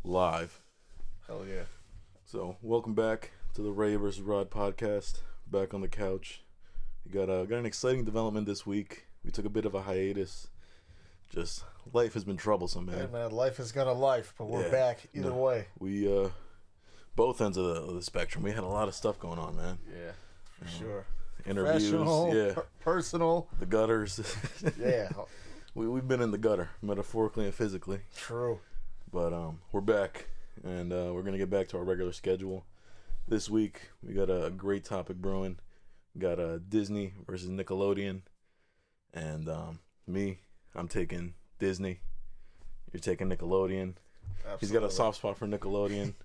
Live. Hell yeah. So, welcome back to the Ray vs. Rod podcast. Back on the couch. We got an exciting development this week. We took a bit of a hiatus. Just, life has been troublesome, man. Hey, man, life is gonna life, but we're back either way. We, both ends of the spectrum. We had a lot of stuff going on, man. Yeah, for sure. Interviews, personal. The gutters. Yeah. We've been in the gutter, metaphorically and physically. True. But we're back, and we're going to get back to our regular schedule. This week, we got a great topic brewing. We got Disney versus Nickelodeon. And I'm taking Disney. You're taking Nickelodeon. Absolutely. He's got a soft spot for Nickelodeon.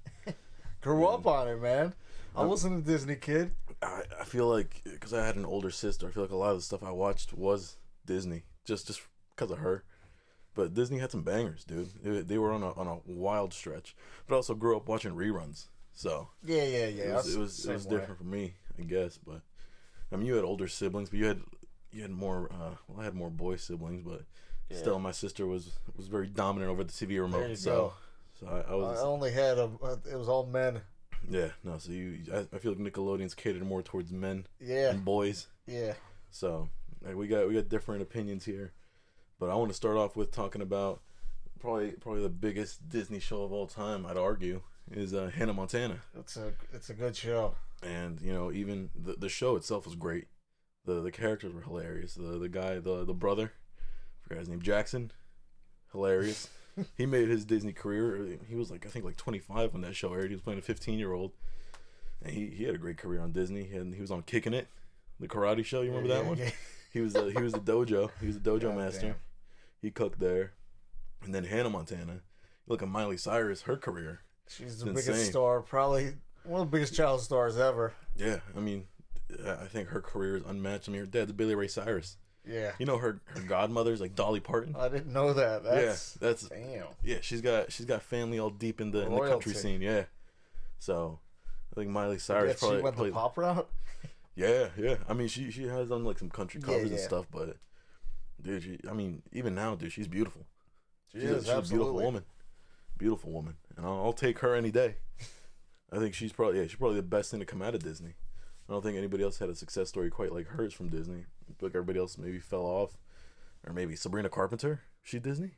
Grew up on it, man. I wasn't a Disney kid. I feel like, because I had an older sister, I feel like a lot of the stuff I watched was Disney, just because of her. But Disney had some bangers, dude. They were on a wild stretch. But I also grew up watching reruns, so Yeah. it was different for me, I guess. But I mean, you had older siblings, but you had more. I had more boy siblings, but still, my sister was very dominant over the TV remote. There you so go. I was. I only had it was all men. Yeah, no. So I feel like Nickelodeon's catered more towards men and boys. Yeah. So like, we got different opinions here. But I want to start off with talking about probably the biggest Disney show of all time, I'd argue, is Hannah Montana. It's a good show. And, you know, even the show itself was great. The characters were hilarious. The guy, the brother, I forgot his name, Jackson, hilarious. He made his Disney career. He was I think 25 when that show aired. He was playing a 15-year-old. And he had a great career on Disney. And he was on Kickin' It, the karate show. You remember that one? Yeah. He was the dojo. He was the dojo master. Damn. He cooked there. And then Hannah Montana. You look at Miley Cyrus, her career. She's the biggest star, probably one of the biggest child stars ever. Yeah, I mean, I think her career is unmatched. I mean, her dad's Billy Ray Cyrus. Yeah. You know, her godmother's like Dolly Parton. I didn't know that. That's damn. damn. Yeah, she's got family all deep in the country scene. Yeah. So, I think Miley Cyrus she went the pop route. Yeah. I mean, she has done like some country covers and stuff, but dude, even now, dude, she's beautiful. She's a beautiful woman, and I'll take her any day. I think she's probably the best thing to come out of Disney. I don't think anybody else had a success story quite like hers from Disney. I feel like everybody else maybe fell off, or maybe Sabrina Carpenter. She Disney.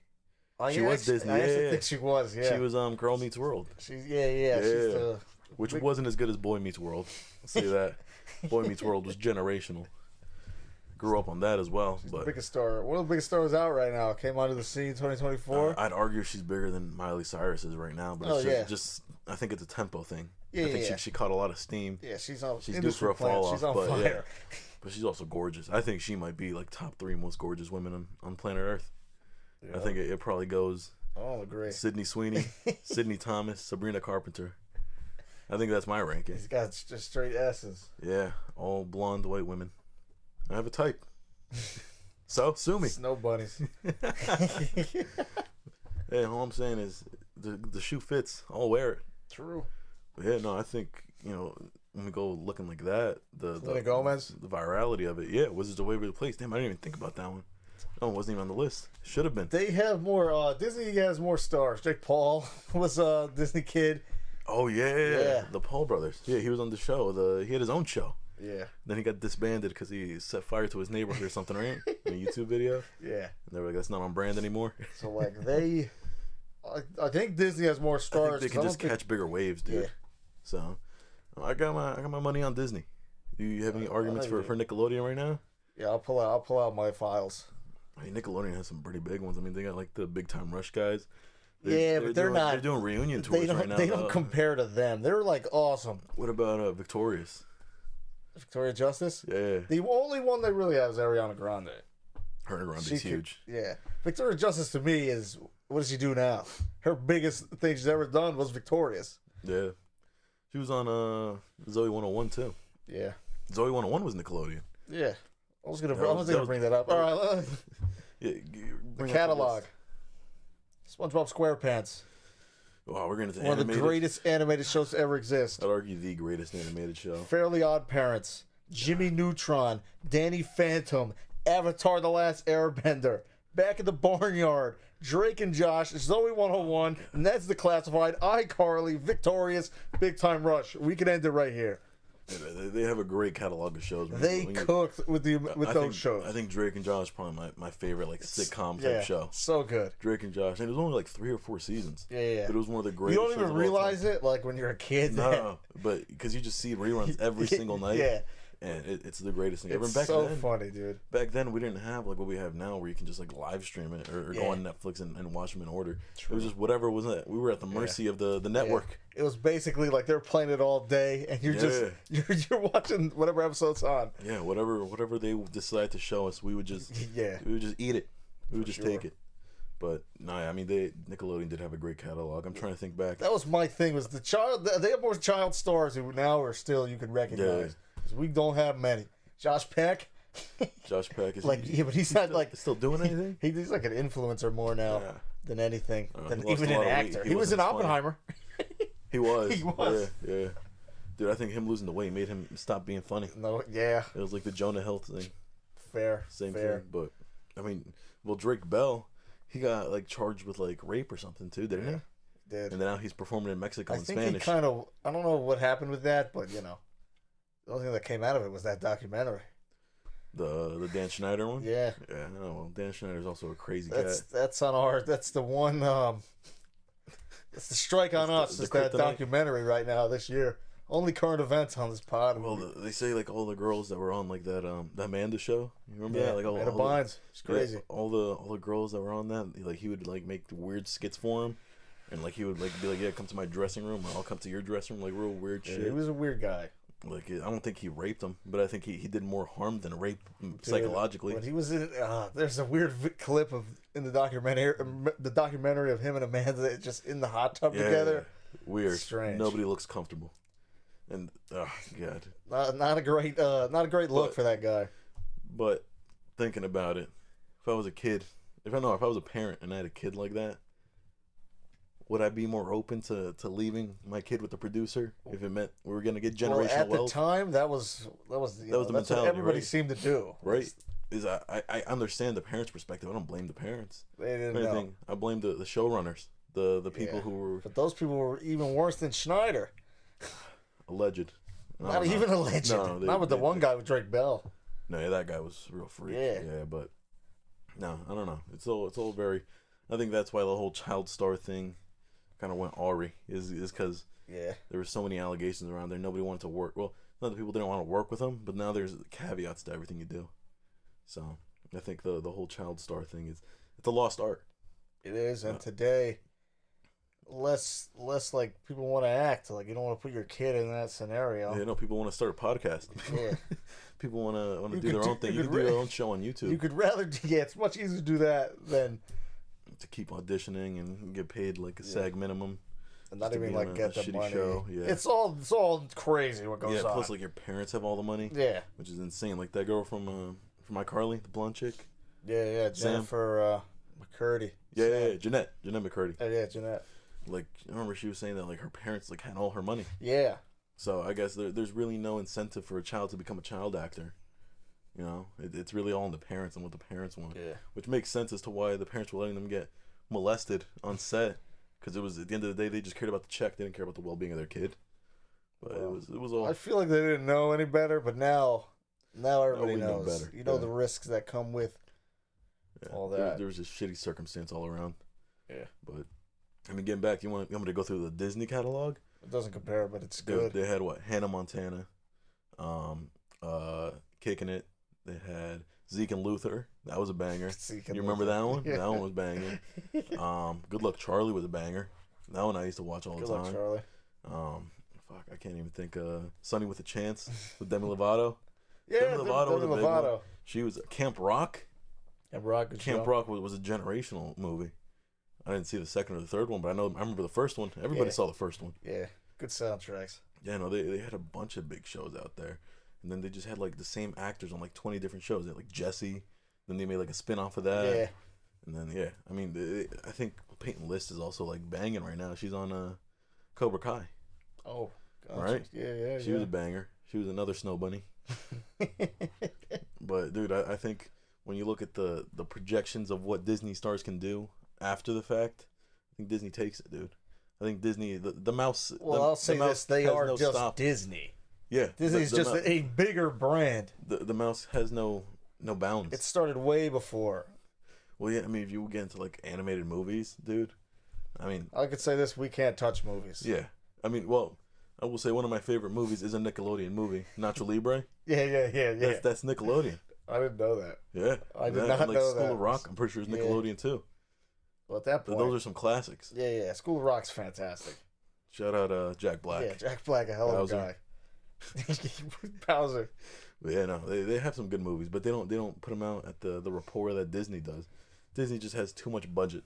She was Disney. I actually think she was. Yeah, she was Girl Meets World. She's She's which wasn't as good as Boy Meets World. I'll say that. Boy Meets World was generational. Grew up on that as well. She's but the biggest star. One of the biggest stars out right now. Came onto the scene 2024. I'd argue she's bigger than Miley Cyrus is right now, but it's just I think it's a tempo thing. Yeah, I think she caught a lot of steam. Yeah, she's due for a fall off. She's on fire. But she's also gorgeous. I think she might be like top 3 most gorgeous women on planet Earth. Yeah. I think it probably goes. Oh, great. Sydney Sweeney, Sydney Thomas, Sabrina Carpenter. I think that's my ranking. He's got just straight S's. Yeah, all blonde white women. I have a type. So, sue me. Snow bunnies. Hey, all I'm saying is the shoe fits. I'll wear it. True. But yeah, no, I think, you know, when we go looking like that, the Gomez, the virality of it, Wizards of Waverly Place. Damn, I didn't even think about that one. That one wasn't even on the list. Should have been. They have more. Disney has more stars. Jake Paul was a Disney kid. Oh yeah, the Paul brothers. Yeah, he was on the show. He had his own show. Yeah. Then he got disbanded because he set fire to his neighborhood or something, right? In a YouTube video. Yeah. And they were like, that's not on brand anymore. So like I think Disney has more stars. I think they can just catch bigger waves, dude. Yeah. So I got my money on Disney. Do you have any arguments for Nickelodeon right now? Yeah, I'll pull out my files. I mean, Nickelodeon has some pretty big ones. I mean, they got like the Big Time Rush guys. But they're not. They're doing reunion tours right now. They don't compare to them. They're like awesome. What about Victorious? Victoria Justice? Yeah. The only one they really have is Ariana Grande. Ariana Grande's huge. Yeah. Victoria Justice to me is, what does she do now? Her biggest thing she's ever done was Victorious. Yeah. She was on Zoe 101 too. Yeah. Zoe 101 was Nickelodeon. Yeah. I was gonna bring that up. All right. The catalog. SpongeBob SquarePants. Wow, we're going to one of the greatest animated shows to ever exist. I'd argue the greatest animated show. Fairly Odd Parents, Jimmy Neutron, Danny Phantom, Avatar: The Last Airbender, Back in the Barnyard, Drake and Josh, Zoe 101, Ned's the Classified, iCarly, Victorious, Big Time Rush. We can end it right here. They have a great catalog of shows. They cooked with those shows. I think Drake and Josh is probably my favorite sitcom type show. So good. Drake and Josh, and it was only 3 or 4 seasons. Yeah. But it was one of the greatest. You don't even realize it when you're a kid. No, but because you just see reruns every single night. Yeah. And it's the greatest thing ever. It's so funny, dude. Back then, we didn't have what we have now, where you can just live stream it or go on Netflix and watch them in order. True. It was just whatever was it. We were at the mercy of the network. It was basically they're playing it all day, and you're just you're watching whatever episode's on. Yeah, whatever they decide to show us, we would just we would just eat it. We would just take it. But no, I mean Nickelodeon did have a great catalog. I'm trying to think back. That was my thing. Was the child? They have more child stars who now are still you can recognize. Yeah. We don't have many. Josh Peck. Josh Peck is but he's not still doing anything. He's like an influencer more now than anything, than even an actor. He was in Oppenheimer. He was. He was. Yeah. Dude, I think him losing the weight made him stop being funny. No, yeah. It was like the Jonah Hill thing. Same thing. But I mean, Drake Bell, he got charged with rape or something too, didn't he? Did. And now he's performing in Mexico in Spanish. I think he I don't know what happened with that, but the only thing that came out of it was that documentary. The Dan Schneider one? Yeah. Yeah, no, well, Dan Schneider's also a crazy cat. That's on our, that's the one, that's the strike on us, is that documentary right now this year. Only current events on this pod. Well, they say all the girls that were on that Amanda show. You remember that? Amanda Bynes. It's crazy. Yeah, all the girls that were on that, he would make weird skits for him. And he would be like, yeah, come to my dressing room, or I'll come to your dressing room, real weird shit. He was a weird guy. I don't think he raped him, but I think he did more harm than rape psychologically. When he was in, there's a weird clip in the documentary of him and Amanda just in the hot tub together. Weird. Strange. Nobody looks comfortable, and God, not a great look for that guy. But thinking about it, if I was a kid, if I was a parent and I had a kid like that, would I be more open to leaving my kid with the producer if it meant we were going to get generational wealth? At the time, that was the mentality. That's what everybody seemed to do. Right? I understand the parents' perspective. I don't blame the parents. They didn't know. I blame the showrunners, the people who were. But those people were even worse than Schneider. Alleged. Not even alleged. No, not with the one guy with Drake Bell. No, that guy was a real freak. Yeah, but no, I don't know. It's all very. I think that's why the whole child star thing kind of went awry, is because there were so many allegations around there. Nobody wanted to work. Well, not that people didn't want to work with them, but now there's caveats to everything you do. So I think the whole child star thing it's a lost art. It is, and today, less people want to act. You don't want to put your kid in that scenario. Yeah, no, people want to start a podcast. Yeah. People want to do their own thing. You can do your own show on YouTube. You could rather, it's much easier to do that than to keep auditioning and get paid a SAG minimum, and not even get the money. Show. Yeah. It's all crazy what goes on. Plus your parents have all the money. Yeah, which is insane. That girl from iCarly, the blonde chick. Yeah, Jennifer McCurdy. Yeah, Jeanette McCurdy. Yeah, Jeanette. I remember she was saying that her parents had all her money. Yeah. So I guess there's really no incentive for a child to become a child actor. It's really all in the parents and what the parents want. Yeah. Which makes sense as to why the parents were letting them get molested on set, because it was at the end of the day they just cared about the check. They didn't care about the well-being of their kid. But it was all. I feel like they didn't know any better, but now everybody knows. Know better. The risks that come with all that. There was a shitty circumstance all around. Yeah. But getting back, you want me to go through the Disney catalog? It doesn't compare, but it's good. They had Hannah Montana, Kicking It. They had Zeke and Luther. That was a banger. You remember that one? Yeah. That one was banging. Good Luck Charlie was a banger. That one I used to watch all the time. Good Luck Charlie. I can't even think. Sunny with a Chance with Demi Lovato. Yeah, Demi Lovato was a big one. She was Camp Rock. Camp Rock was a generational movie. I didn't see the second or the third one, but I remember the first one. Everybody saw the first one. Yeah, good soundtracks. Yeah, no, they had a bunch of big shows out there. And then they just had the same actors on 20 different shows. They had Jesse. Then they made a spin-off of that. Yeah. And then I think Peyton List is also banging right now. She's on Cobra Kai. Oh, gotcha. Right? Yeah. She was a banger. She was another snow bunny. But dude, I think when you look at the projections of what Disney stars can do, after the fact, I think Disney takes it, dude. I think Disney, the mouse. Well, I'll say this: they are no just stop. Disney. Yeah, Disney's just a bigger brand. The mouse has no bounds. It started way before. Well, yeah, I mean, if you get into like animated movies, dude, I mean, I could say this: we can't touch movies. Yeah, I mean, well, I will say one of my favorite movies is a Nickelodeon movie, Nacho Libre. Yeah. That's Nickelodeon. I didn't know that. Yeah, I did not know that. School of Rock, I'm pretty sure it's Nickelodeon too. Well, at that point, those are some classics. Yeah. School of Rock's fantastic. Shout out Jack Black. Yeah, Jack Black, a hell of a guy. Bowser. But yeah, no, they have some good movies, but they don't put them out at the rapport that Disney does. Disney just has too much budget.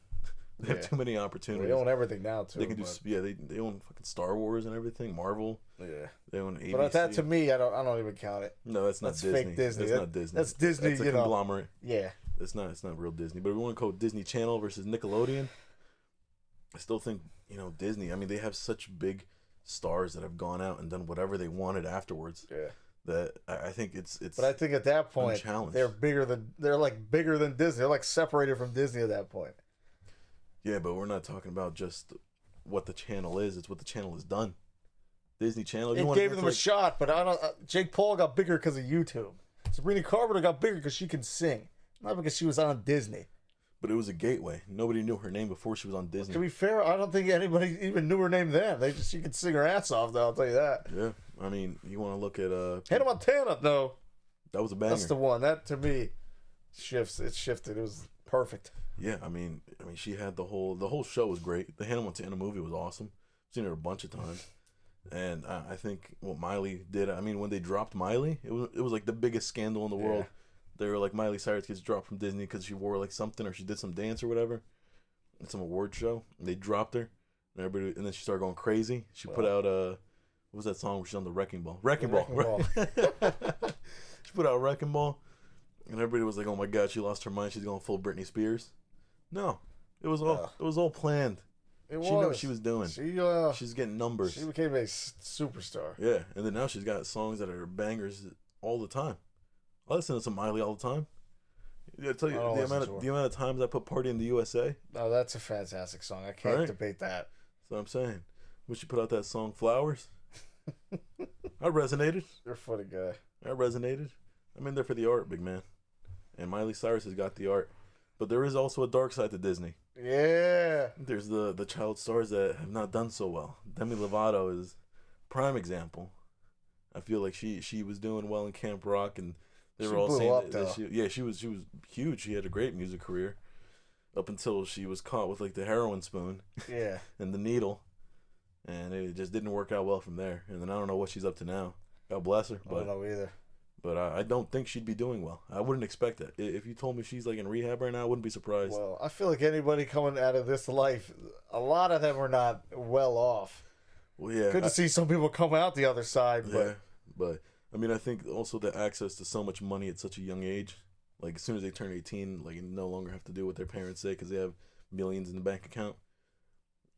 They have too many opportunities. Well, they own everything now too. They can do they own fucking Star Wars and everything, Marvel. Yeah. They own ABC. But that to me, I don't even count it. No, that's not Disney. Fake Disney. That's not Disney. That's Disney. That's a conglomerate. Yeah. It's not real Disney. But if we want to call Disney Channel versus Nickelodeon, I still think Disney. I mean, they have such big stars that have gone out and done whatever they wanted afterwards. Yeah. That I think it's. But I think at that point they're bigger than Disney. They're like separated from Disney at that point. Yeah, but we're not talking about just what the channel is. It's what the channel has done. Disney Channel. It gave them a shot, but I don't. Jake Paul got bigger because of YouTube. Sabrina Carpenter got bigger because she can sing, not because she was on Disney. But it was a gateway. Nobody knew her name before she was on Disney. To be fair, I don't think anybody even knew her name then. She could sing her ass off, though. I'll tell you that. Yeah, I mean, you want to look at Hannah Montana, though. That was a banger. That's the one. That to me shifted. It was perfect. Yeah, I mean, she had the whole show was great. The Hannah Montana movie was awesome. I've seen her a bunch of times, and I think what Miley did. I mean, when they dropped Miley, it was like the biggest scandal in the world. They were like, Miley Cyrus gets dropped from Disney because she wore like something or she did some dance or whatever, at some award show. And they dropped her, and then she started going crazy. She put out what was that song where she's on the Wrecking Ball? Wrecking Ball. She put out Wrecking Ball, and everybody was like, "Oh my God, she lost her mind. She's going full Britney Spears." No, it was all planned. She knew what she was doing. She's getting numbers. She became a superstar. Yeah, and then now she's got songs that are bangers all the time. I listen to some Miley all the time. I tell you the amount of times I put "Party in the USA." Oh, that's a fantastic song. I can't debate that. That's what I'm saying. When she put out that song "Flowers," I resonated. You're a funny guy. I resonated. I'm in there for the art, big man. And Miley Cyrus has got the art. But there is also a dark side to Disney. Yeah. There's the child stars that have not done so well. Demi Lovato is prime example. I feel like she was doing well in Camp Rock, and they were all saying that she was huge. She had a great music career up until she was caught with like the heroin spoon. Yeah. And the needle. And it just didn't work out well from there. And then I don't know what she's up to now. God bless her. I don't know either. But I don't think she'd be doing well. I wouldn't expect that. If you told me she's like in rehab right now, I wouldn't be surprised. Well, I feel like anybody coming out of this life, a lot of them are not well off. Well, yeah. Good to see some people come out the other side. But I mean, I think also the access to so much money at such a young age, like as soon as they turn 18, like you no longer have to do what their parents say because they have millions in the bank account.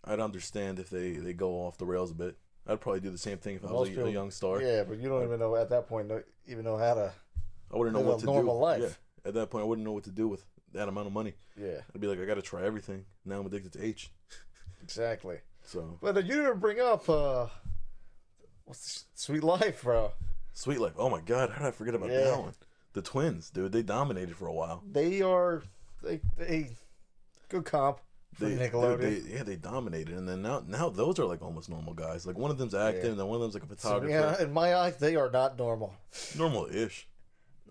I'd understand if they go off the rails a bit. I'd probably do the same thing if I was a young star. Yeah, but you don't even know at that point, even know how to I wouldn't know what to do. Normal life. Yeah. At that point, I wouldn't know what to do with that amount of money. Yeah. I'd be like, I got to try everything. Now I'm addicted to H. Exactly. So. But you didn't bring up what's Sweet Life, bro? Sweet Life. Oh my God, how did I forget about that one? The twins, dude. They dominated for a while. They good comp. They dominated, and then now those are like almost normal guys. Like one of them's acting, and then one of them's like a photographer. So, in my eyes, they are not normal. Normal-ish.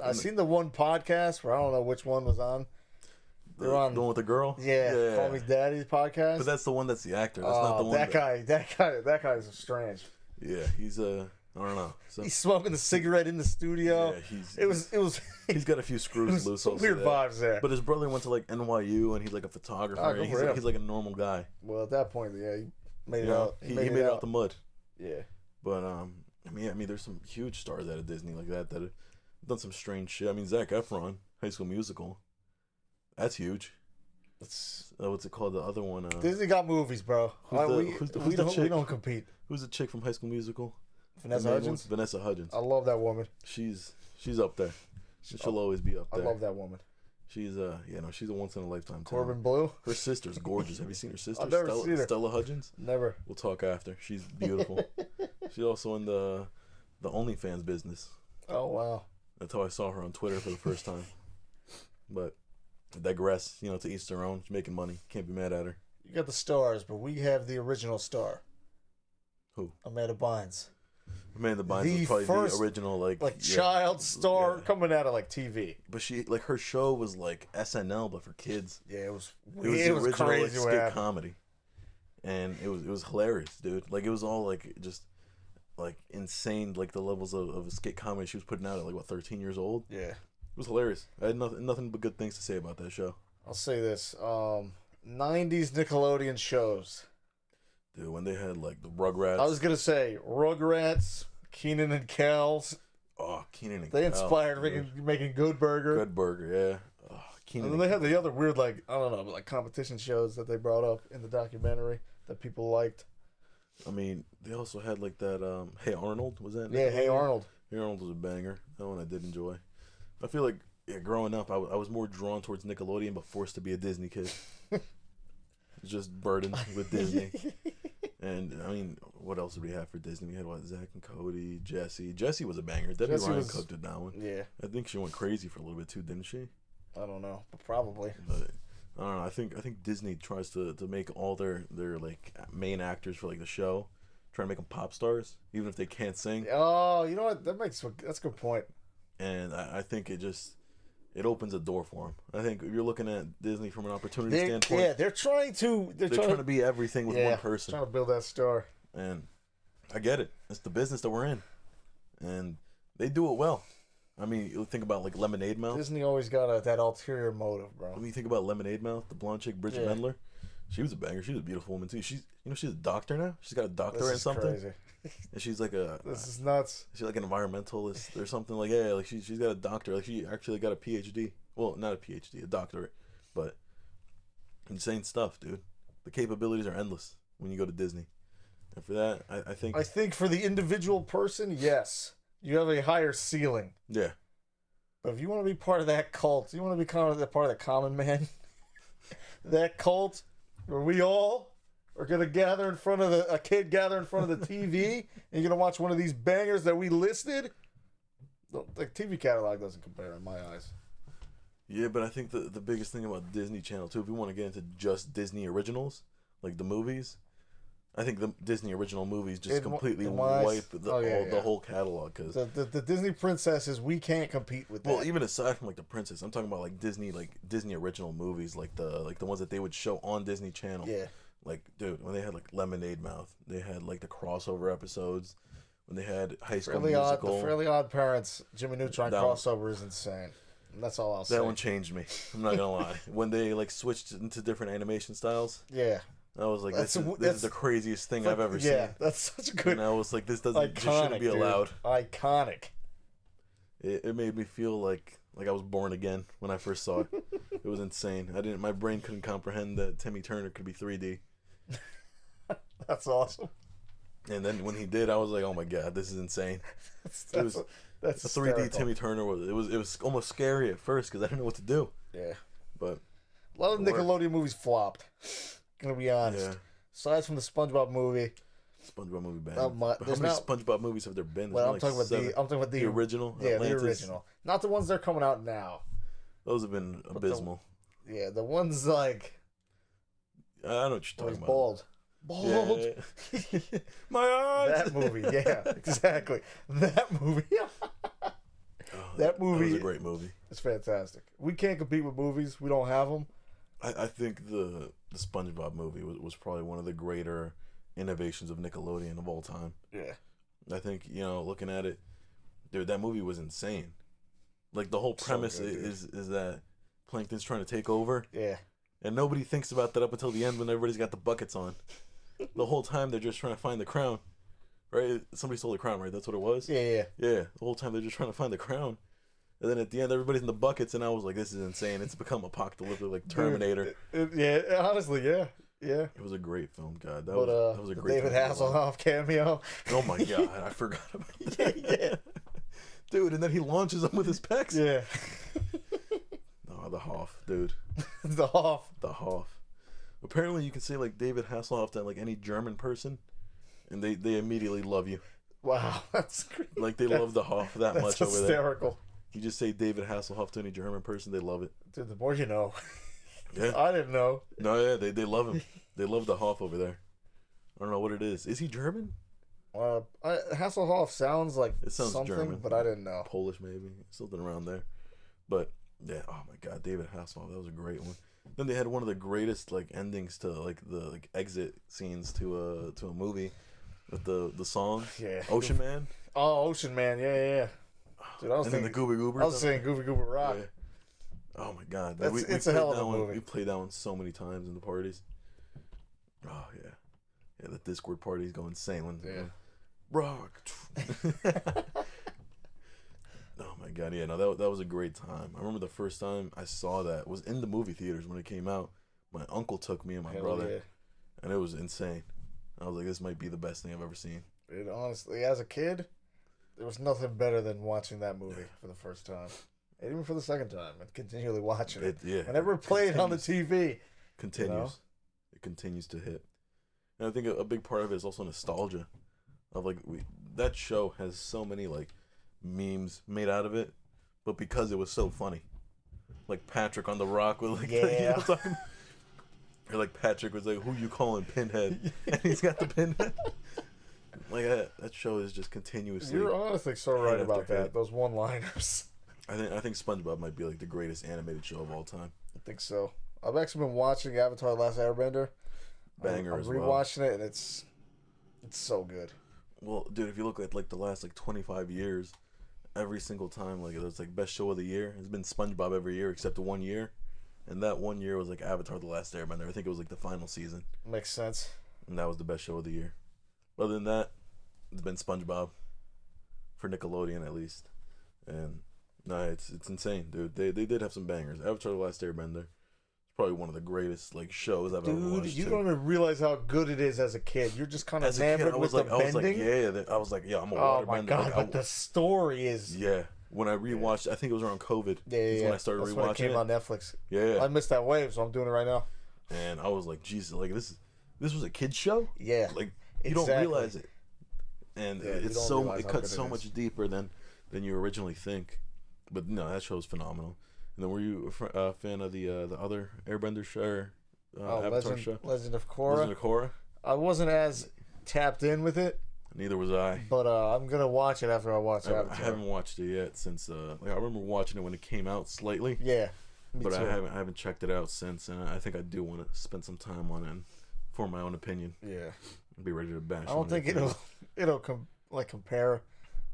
I've seen the one podcast where I don't know which one was on. They're on the one with the girl. Yeah, Call Me Daddy's podcast. But that's the one that's the actor. That's not the one. That guy's strange. Yeah, he's I don't know. So, he's smoking the cigarette in the studio. Yeah, it was. He's got a few screws loose. Some weird vibes there. But his brother went to like NYU, and he's like a photographer. He's like a normal guy. Well, at that point, yeah, he made it out. He made it out the mud. Yeah. But I mean, there's some huge stars out of Disney like that have done some strange shit. I mean, Zac Efron, High School Musical. That's huge. What's it called? The other one. Disney got movies, bro. We don't compete. Who's the chick from High School Musical? Vanessa Hudgens. Vanessa Hudgens. I love that woman. She's up there. She'll always be up there. I love that woman. She's she's a once in a lifetime talent. Corbin Blue. Her sister's gorgeous. Have you seen her sister? I've never seen her. Stella Hudgens. Never. We'll talk after. She's beautiful. She's also in the OnlyFans business. Oh wow. That's how I saw her on Twitter for the first time. But I digress. To each their own. She's making money. Can't be mad at her. You got the stars, but we have the original star. Who? Amanda Bynes. Amanda Bynes was probably the original child star coming out of TV. But she her show was like SNL but for kids. Yeah, it was the original crazy skit comedy. And it was hilarious, dude. It was all just insane, the levels of skit comedy she was putting out at 13 years old. Yeah. It was hilarious. I had nothing but good things to say about that show. I'll say this. 90s Nickelodeon shows. Dude, when they had the Rugrats. I was gonna say Rugrats, Keenan and Kel's. Oh, Keenan and Kel. They inspired making Good Burger. Good Burger, yeah. Oh, Keenan. And then they had the other weird competition shows that they brought up in the documentary that people liked. I mean, they also had that. Hey Arnold, was that? Yeah, Hey Arnold. Hey Arnold was a banger. That one I did enjoy. I feel growing up, I was more drawn towards Nickelodeon, but forced to be a Disney kid. Just burdened with Disney. And I mean, what else did we have for Disney? We had Zach and Cody, Jessie. Jessie was a banger. Debbie Ryan cooked it that one. Yeah. I think she went crazy for a little bit too, didn't she? I don't know, but probably. But I don't know. I think Disney tries to make all their main actors for the show, try to make them pop stars, even if they can't sing. Oh, you know what? That's a good point. And I think it opens a door for them. I think if you're looking at Disney from an opportunity standpoint. Yeah, they're trying to be everything with one person. Trying to build that star. And I get it. It's the business that we're in. And they do it well. I mean, you think about Lemonade Mouth. Disney always got that ulterior motive, bro. When you think about Lemonade Mouth, the blonde chick, Bridget Mendler, she was a banger. She was a beautiful woman too. She's a doctor now. She's got a doctorate in something. Crazy. And she's this is nuts. She's an environmentalist or something. She's got a doctor. She actually got a PhD. Well, not a PhD, a doctorate. But insane stuff, dude. The capabilities are endless when you go to Disney. And for that, I think for the individual person, yes, you have a higher ceiling. Yeah. But if you want to be part of that cult, you want to be part of the common man, that cult where we all are gonna gather in front of the TV, and you're gonna watch one of these bangers that we listed. The TV catalog doesn't compare in my eyes. Yeah, but I think the biggest thing about Disney Channel too, if we want to get into just Disney originals, the movies, I think the Disney original movies just completely wipe the whole catalog, because the Disney princesses, we can't compete with that. Well, even aside from the princess, I'm talking about Disney original movies, the ones that they would show on Disney Channel. Yeah. Dude, when they had Lemonade Mouth, they had the crossover episodes. When they had High School Musical, the Fairly Odd Parents, Jimmy Neutron crossover is insane. And that's all I'll say. That one changed me. I'm not gonna lie. When they switched into different animation styles, yeah, I was this is the craziest thing I've ever seen. Yeah, that's such a good. And I was this shouldn't be allowed. Iconic. It made me feel like I was born again when I first saw it. It was insane. My brain couldn't comprehend that Timmy Turner could be 3D. That's awesome. And then when he did, I was like, "Oh my god, this is insane!" That's a 3D Timmy Turner. It was almost scary at first because I didn't know what to do. Yeah, but a lot of Nickelodeon movies flopped. Gonna be honest. Yeah. Aside from the SpongeBob movie. SpongeBob movie bad. How many SpongeBob movies have there been? Well, I'm talking about the original. Yeah, Atlantis. the original. Not the ones that are coming out now. Those have been abysmal. The ones I know what you're talking about. Bald. Yeah. My eyes. That movie, yeah, exactly. That movie. That movie. That was a great movie. It's fantastic. We can't compete with movies. We don't have them. I think the SpongeBob movie was probably one of the greater innovations of Nickelodeon of all time. Yeah. I think, looking at it, dude, that movie was insane. The whole premise is that Plankton's trying to take over. Yeah. And nobody thinks about that up until the end when everybody's got the buckets on. The whole time they're just trying to find the crown. Right? Somebody stole the crown, right? That's what it was? Yeah. The whole time they're just trying to find the crown. And then at the end, everybody's in the buckets, and I was like, this is insane. It's become apocalyptic, like Terminator. Honestly, yeah. It was a great film, God. That was a great David Hasselhoff cameo. Oh, my God. I forgot about that. Yeah. Dude, and then he launches him with his pecs. Yeah. No, Oh, the Hoff, dude. The Hoff. The Hoff. Apparently, you can say like David Hasselhoff to like any German person, and they immediately love you. Wow, that's great. Like they love the Hoff that much over there. That's hysterical. You just say David Hasselhoff to any German person, they love it. Dude, the more you know. Yeah. I didn't know. No, yeah, they love him. They love the Hoff over there. I don't know what it is. Is he German? Hasselhoff sounds like it sounds something, German, but I didn't know. Polish maybe, something around there. But yeah, oh my God, David Hasselhoff, that was a great one. Then they had one of the greatest like endings to like the like exit scenes to a movie with the song Ocean Man. Oh, Ocean Man, yeah. Dude, I was thinking the Goober Goober. I was saying Goober Goober Rock. Yeah. Oh my God, it's a hell of a movie. We played that one so many times in the parties. Oh yeah, the Discord parties go insane when rock. Oh my God, yeah, no, that was a great time. I remember the first time I saw that was in the movie theaters when it came out. My uncle took me and my brother, and it was insane. I was like, this might be the best thing I've ever seen. Dude, honestly, as a kid, there was nothing better than watching that movie for the first time. And even for the second time, and continually watching it. Whenever it played on the TV. Continues. You know? It continues to hit. And I think a big part of it is also nostalgia. Of like that show has so many like memes made out of it, but because it was so funny. Like Patrick on the Rock with like or like Patrick was like, who you calling Pinhead? And he's got the pinhead. Like that show is just continuously. You're honestly so right about that. Those one-liners. I think SpongeBob might be like the greatest animated show of all time. I think so. I've actually been watching Avatar: The Last Airbender. Banger as well. I'm rewatching it, and it's so good. Well, dude, if you look at like the last like 25 years, every single time like it's like best show of the year, it's been SpongeBob every year except the 1 year, and that 1 year was like Avatar: The Last Airbender. I think it was like the final season. Makes sense. And that was the best show of the year. Other than that, it's been SpongeBob for Nickelodeon at least, and. No, it's insane, dude. They did have some bangers. Avatar: The Last Airbender. It's probably one of the greatest like shows I've ever watched. Dude, you don't even realize how good it is as a kid. You're just kind of enamored with the bending. I was like, I'm a waterbender. Oh my God, but the story is. Yeah, when I rewatched, I think it was around COVID. Yeah. When I started rewatching when it came on Netflix. Yeah. I missed that wave, so I'm doing it right now. And I was like, Jesus, like this was a kid's show. Yeah. Like you don't realize it, and it cuts so much deeper than you originally think. But no, that show was phenomenal. And then were you a fan of the other Airbender show, Avatar show? Legend of Korra. Legend of Korra. I wasn't as tapped in with it. Neither was I. But I'm gonna watch it after I watch Avatar. I haven't watched it yet since. I remember watching it when it came out slightly. Yeah. But too. I haven't checked it out since, and I think I do want to spend some time on it and form my own opinion. Yeah. Be ready to bash. I don't think it'll compare.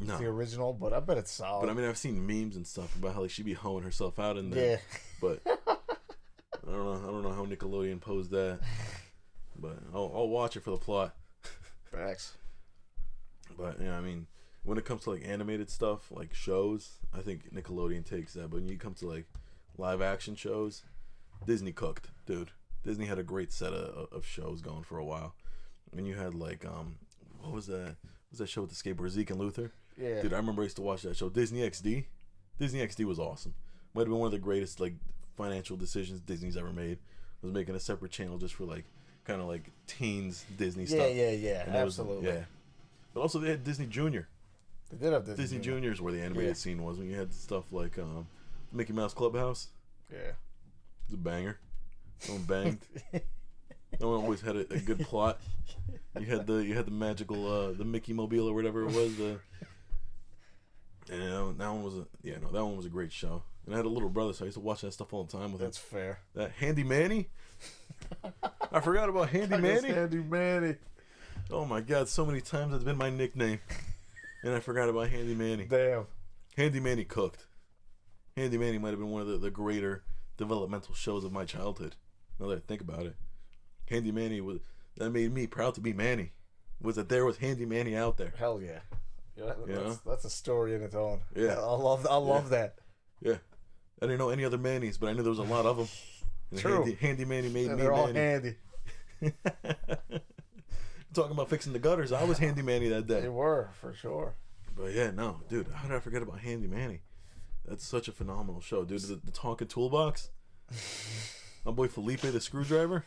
No. The original, but I bet it's solid. But I mean, I've seen memes and stuff about how like she be hoeing herself out in there. Yeah. But I don't know how Nickelodeon posed that. But I'll watch it for the plot. Facts. But yeah, I mean, when it comes to like animated stuff, like shows, I think Nickelodeon takes that. But when you come to like live action shows, Disney cooked, dude. Disney had a great set of shows going for a while. I mean, you had like what was that? What was that show with the skateboard, Zeke and Luther? Yeah. Dude, I remember I used to watch that show. Disney XD. Disney XD was awesome. Might have been one of the greatest like financial decisions Disney's ever made. Was making a separate channel just for like kind of like teens Disney stuff. Yeah. Absolutely. Yeah. But also they had Disney Junior. They did have Disney Junior is where the animated scene was when you had stuff like Mickey Mouse Clubhouse. Yeah. It was a banger. No one banged. No one always had a good plot. You had the magical the Mickey Mobile or whatever it was. And that one was a great show. And I had a little brother, so I used to watch that stuff all the time with him. That's fair. That Handy Manny. I forgot about Handy Manny. Handy Manny. Oh my God! So many times that's been my nickname, and I forgot about Handy Manny. Damn. Handy Manny cooked. Handy Manny might have been one of the greater developmental shows of my childhood. Now that I think about it, Handy Manny that made me proud to be Manny. Was that there was Handy Manny out there? Hell yeah. That's a story in its own. Yeah, I love that. Yeah, I didn't know any other Mannys, but I knew there was a lot of them. And True. Handy Manny made me they're all Manny. handy. Talking about fixing the gutters, I was Handy Manny that day. They were for sure. But yeah, no, dude, how did I forget about Handy Manny? That's such a phenomenal show, dude. The talking toolbox. My boy Felipe the screwdriver.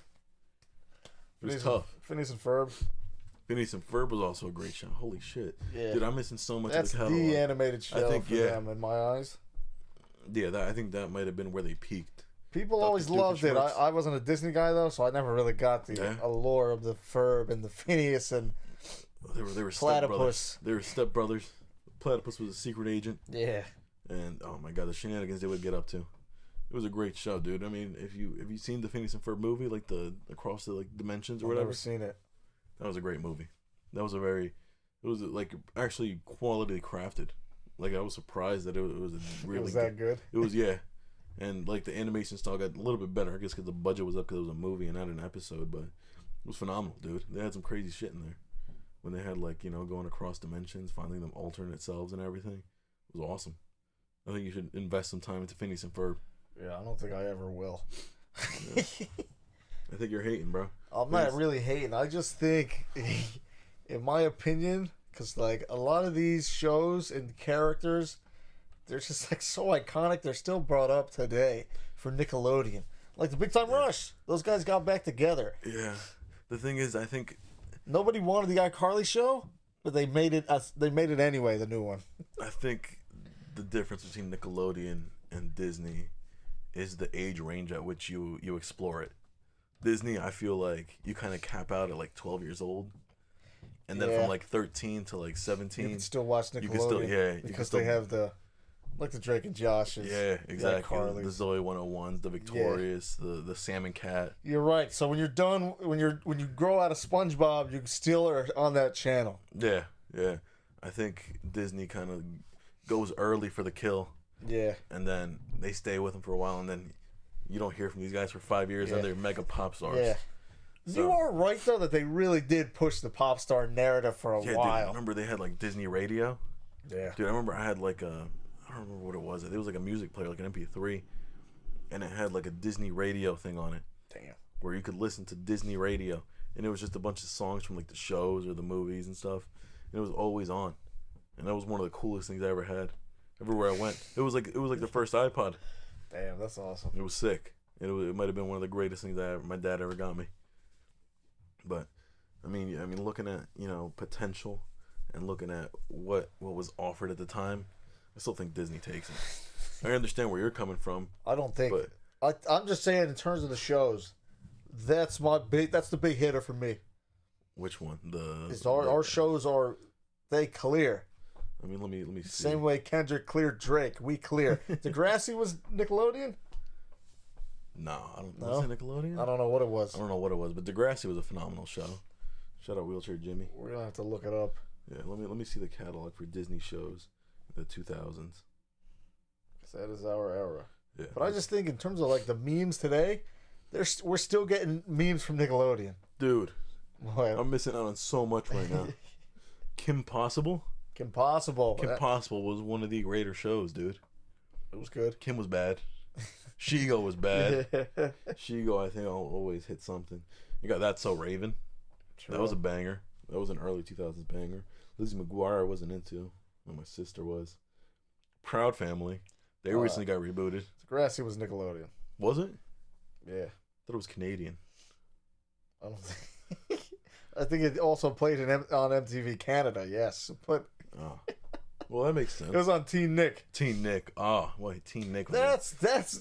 It was tough. Phineas and Ferb. Phineas and Ferb was also a great show. Holy shit. Yeah. Dude, I'm missing so much That's of the catalog. the animated show I think, for them in my eyes. Yeah, I think that might have been where they peaked. People always loved it. I wasn't a Disney guy, though, so I never really got the allure of the Ferb and the Phineas and they were Platypus. They were stepbrothers. Platypus was a secret agent. Yeah. And, oh my God, the shenanigans they would get up to. It was a great show, dude. I mean, have you seen the Phineas and Ferb movie, like the across the like dimensions or whatever? I've never seen it. That was a great movie. It was like actually quality crafted. Like I was surprised that it was a really. It was that good? It was, yeah, and like the animation style got a little bit better. I guess because the budget was up because it was a movie and not an episode, but it was phenomenal, dude. They had some crazy shit in there when they had like going across dimensions, finding them alternate selves and everything. It was awesome. I think you should invest some time into Phineas and Ferb. Yeah, I don't think I ever will. Yeah. I think you're hating, bro. I'm not really hating. I just think, in my opinion, because like a lot of these shows and characters, they're just like so iconic. They're still brought up today for Nickelodeon. Like the Big Time Rush. Those guys got back together. Yeah. The thing is, I think nobody wanted the iCarly show, but they made it. They made it anyway. The new one. I think the difference between Nickelodeon and Disney is the age range at which you explore it. Disney, I feel like you kind of cap out at like 12 years old, and then from like 13 to like 17, you can still watch Nickelodeon. You can still, because they have the Drake and Josh's. Yeah, exactly. The Zoe 101s, the Victorious, the Salmon Cat. You're right. So when you're done, when you grow out of SpongeBob, you still are on that channel. Yeah. I think Disney kind of goes early for the kill. Yeah. And then they stay with them for a while, and then you don't hear from these guys for 5 years, and they're mega pop stars. Yeah. So, you are right, though, that they really did push the pop star narrative for a while. Dude, remember they had, like, Disney Radio? Yeah. Dude, I remember I had, like, I don't remember what it was. It was, like, a music player, like an MP3, and it had, like, a Disney Radio thing on it. Damn. Where you could listen to Disney Radio, and it was just a bunch of songs from, like, the shows or the movies and stuff, and it was always on. And that was one of the coolest things I ever had. Everywhere I went. It was like the first iPod. Damn, that's awesome. It was sick. It might have been one of the greatest things my dad ever got me. But I mean, looking at potential and looking at what was offered at the time, I still think Disney takes it. I understand where you're coming from. I don't think. I'm just saying in terms of the shows, that's the big hitter for me. Which one? Our shows are they clear. I mean, let me see. Same way Kendrick cleared Drake, we clear. Degrassi was Nickelodeon? No, I don't know. Was it Nickelodeon? I don't know what it was. I don't know what it was, but Degrassi was a phenomenal show. Shout out Wheelchair Jimmy. We're gonna have to look it up. Yeah, let me see the catalog for Disney shows in the 2000s. That is our era. Yeah. But I just think in terms of like the memes today, we're still getting memes from Nickelodeon. Dude, I'm missing out on so much right now. Kim Possible was one of the greater shows, dude. It was good. Kim was bad. Shigo was bad. Shigo, I think, I'll always hit something. You got That's So Raven. True. That was a banger. That was an early 2000s banger. Lizzie McGuire I wasn't into. Well, my sister was. Proud Family. They recently got rebooted. Degrassi was Nickelodeon. Was it? Yeah. I thought it was Canadian. I don't think. I think it also played on MTV Canada, yes. But well, that makes sense. It was on Teen Nick. Teen Nick. Teen Nick. That's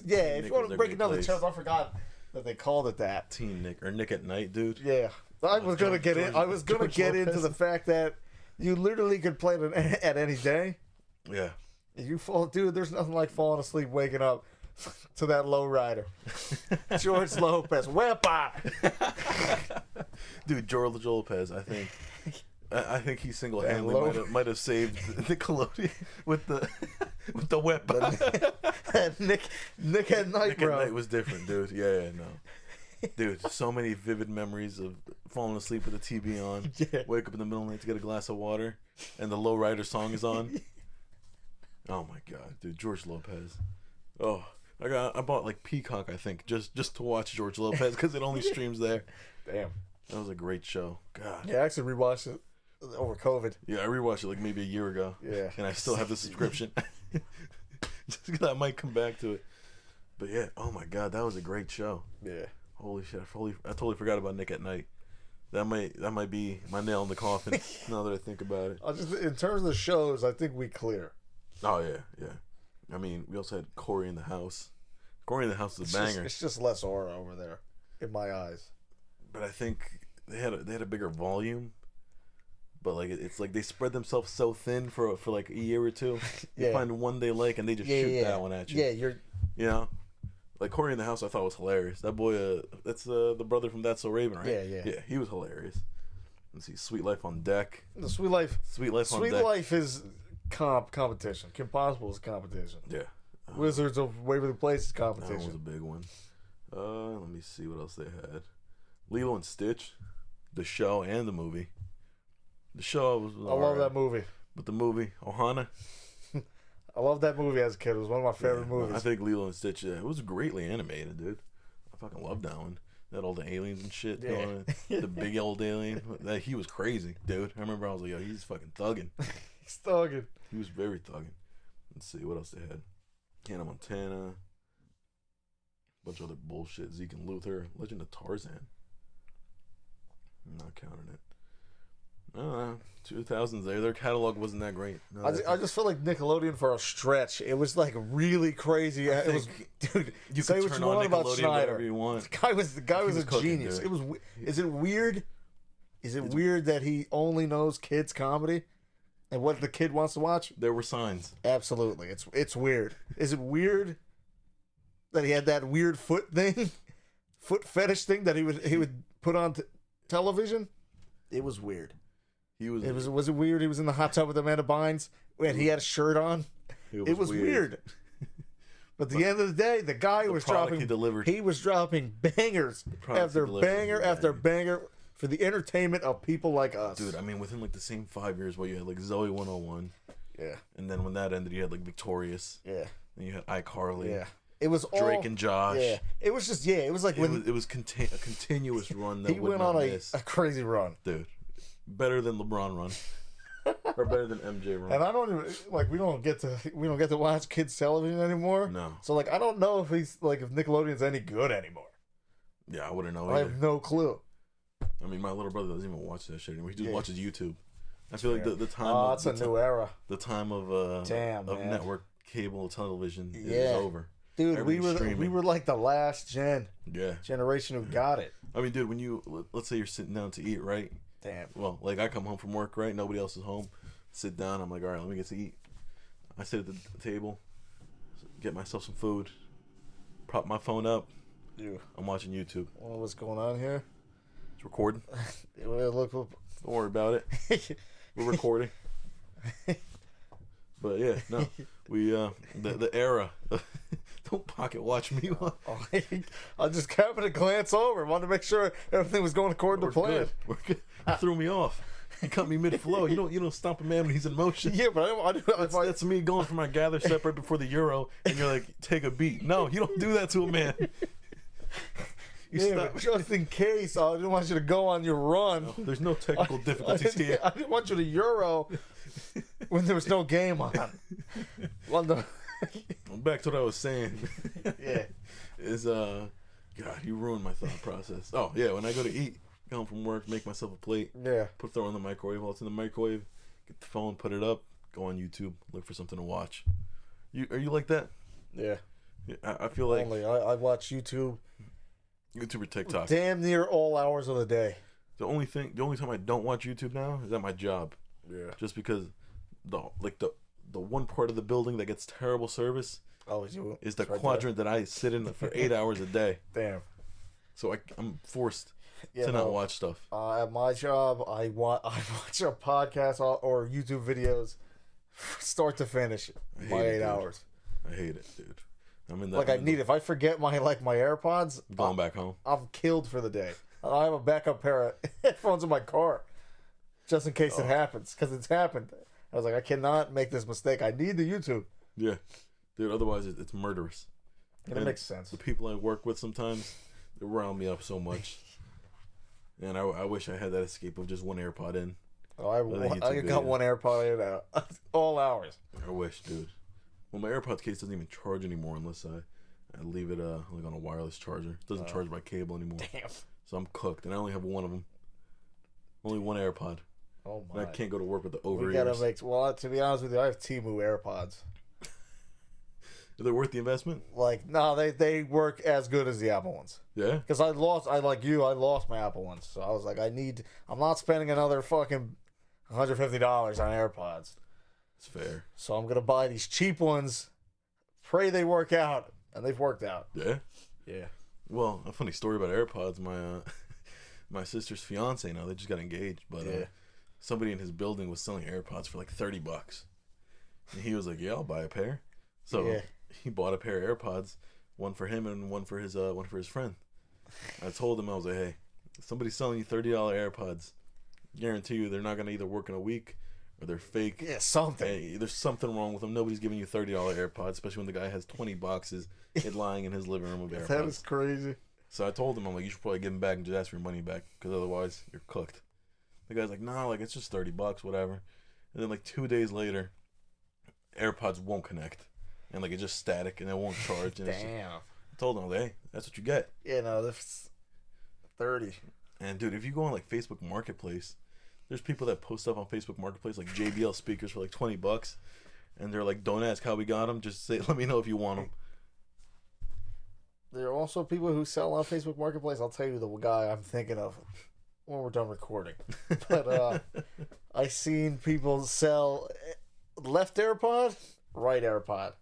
yeah. If you want to break it down the channels, I forgot that they called it that. Teen Nick or Nick at Night, dude. Yeah, I was gonna get into the fact that you literally could play it at any day. Yeah. You fall, dude. There's nothing like falling asleep, waking up to that lowrider. George Lopez, wepa. Dude, George Lopez, I think he single-handedly might have saved Nickelodeon with the whip. Nick at Night, Nick bro. at Night was different, dude. Yeah, no. Dude, so many vivid memories of falling asleep with the TV on. Yeah. Wake up in the middle of the night to get a glass of water, and the Lowrider song is on. Oh my god, dude, George Lopez. Oh, I bought like Peacock, I think, just to watch George Lopez because it only streams there. Damn, that was a great show. God. Yeah, I actually rewatched it over COVID. Yeah, I rewatched it like maybe a year ago. Yeah, and I still have the subscription. Just because I might come back to it. But yeah, oh my god, that was a great show. Yeah. Holy shit, I totally forgot about Nick at Night. That might be my nail in the coffin. Now that I think about it. In terms of the shows, I think we clear. Oh yeah. I mean, we also had Corey in the House. Corey in the House is a banger. It's just less aura over there, in my eyes. But I think they had a bigger volume. But like it's like they spread themselves so thin for like a year or two. You find one they like and they just shoot that one at you. Yeah, you know, like Corey in the House I thought was hilarious. That boy, that's the brother from That's So Raven, right? Yeah, he was hilarious. Let's see, Sweet Life on Deck. The Sweet Life on Deck. Sweet Life is competition. Kim Possible is competition. Yeah. Wizards of Waverly Place is competition. That was a big one. Let me see what else they had. Lilo and Stitch, the show and the movie. The show was I love that movie. But the movie, Ohana. I loved that movie as a kid. It was one of my favorite movies. I think Lilo and Stitch, it was greatly animated, dude. I fucking loved that one. That all the aliens and shit going on. The big old alien. He was crazy, dude. I remember I was like, yo, he's fucking thugging. He's thugging. He was very thugging. Let's see, what else they had? Hannah Montana. Bunch of other bullshit. Zeke and Luther. Legend of Tarzan. I'm not counting it. 2000s there. Their catalog wasn't that great. No, I just feel like Nickelodeon for a stretch. It was like really crazy. It was, dude. You say what you want about Schneider. You want. The guy was a genius. It was. Is it weird? Is it weird that he only knows kids comedy, and what the kid wants to watch? There were signs. Absolutely, it's weird. Is it weird that he had that weird foot thing, foot fetish thing that he would put on television? It was weird. Was it weird? He was in the hot tub with Amanda Bynes and he had a shirt on. It was weird. But at the end of the day, the guy was dropping. He was dropping bangers after banger after banger for the entertainment of people like us. Dude, I mean, within like the same 5 years, you had like Zoe 101. Yeah. And then when that ended, you had like Victorious. Yeah. And you had iCarly. Yeah. It was Drake and Josh. Yeah. It was just it was like when it was a continuous run that he went on a crazy run, dude. Better than LeBron run, or better than MJ run. And I don't even we don't get to watch kids television anymore. No. So like I don't know if if Nickelodeon's any good anymore. Yeah, I wouldn't know. I have no clue. I mean, my little brother doesn't even watch that shit anymore. He just watches YouTube. I feel like the time. Oh, it's a new era. The time of network cable television is over. Dude, we were like the last generation who got it. I mean, dude, when let's say you're sitting down to eat, right? Damn. Well, like I come home from work, right? Nobody else is home. Sit down. I'm like, all right, let me get to eat. I sit at the table, get myself some food, prop my phone up. Yeah. I'm watching YouTube. Well, what's going on here? It's recording. Don't worry about it. We're recording. But yeah, no, we the era. Don't pocket watch me. I just happened to glance over. Wanted to make sure everything was going according to plan. We're good. You threw me off. You cut me mid flow. You don't stop a man when he's in motion. Yeah, but that's me going for my gather step right before the Euro, and you're like, take a beat. No, you don't do that to a man. But just in case, I didn't want you to go on your run. No, there's no technical difficulties here. I didn't want you to Euro when there was no game on. Back to what I was saying. Yeah. God, you ruined my thought process. Oh, yeah, when I go to eat, come home from work, make myself a plate. Yeah. Throw it in the microwave. While it's in the microwave, get the phone, put it up, go on YouTube, look for something to watch. Are you like that? Yeah. I feel like... I watch YouTube or TikTok. Damn near all hours of the day. The only time I don't watch YouTube now is at my job. Yeah. Just because the one part of the building that gets terrible service is the quadrant that I sit in for 8 hours a day. Damn. So I'm forced to not watch stuff. At my job, I watch a podcast or YouTube videos start to finish my 8 hours. I hate it, dude. If I forget my AirPods, going back home, I'm killed for the day. I have a backup pair of headphones in my car just in case it happens, because it's happened. I was like, I cannot make this mistake. I need the YouTube. Yeah, dude. Otherwise, it's murderous. And it makes sense. The people I work with sometimes, they round me up so much, and I wish I had that escape of just one AirPod in. Oh, I got one AirPod in all hours. I wish, dude. Well, my AirPods case doesn't even charge anymore unless I leave it like on a wireless charger. It doesn't charge by cable anymore. Damn. So I'm cooked, and I only have one of them. Only one AirPod. Oh my! And I can't go to work with the over We ears. gotta make. Well, to be honest with you, I have Temu AirPods. Are they worth the investment? Like, no, they work as good as the Apple ones. Yeah. Because I lost my Apple ones, so I was like, I'm not spending another fucking $150 on AirPods. It's fair. So I'm gonna buy these cheap ones. Pray they work out, and they've worked out. Yeah. Yeah. Well, a funny story about AirPods. My sister's fiance, now they just got engaged, but somebody in his building was selling AirPods for like $30, and he was like, "Yeah, I'll buy a pair." So he bought a pair of AirPods, one for him and one for his friend. I told him, I was like, "Hey, if somebody's selling you $30 AirPods, guarantee you they're not gonna either work in a week or they're fake. Yeah, something. Hey, there's something wrong with them. Nobody's giving you $30 AirPods, especially when the guy has 20 boxes lying in his living room of AirPods." That is crazy. So I told him, I'm like, you should probably give them back and just ask for your money back, because otherwise you're cooked. The guy's like, nah, like, it's just $30, whatever. And then like 2 days later, AirPods won't connect, and like it's just static and it won't charge. And Damn. I told him, hey, that's what you get. Yeah, no, that's 30. And dude, if you go on like Facebook Marketplace, there's people that post up on Facebook Marketplace like JBL speakers for like $20, and they're like, don't ask how we got them, just say, let me know if you want them. There are also people who sell on Facebook Marketplace. I'll tell you the guy I'm thinking of when we're done recording. But I seen people sell left AirPod, right AirPod.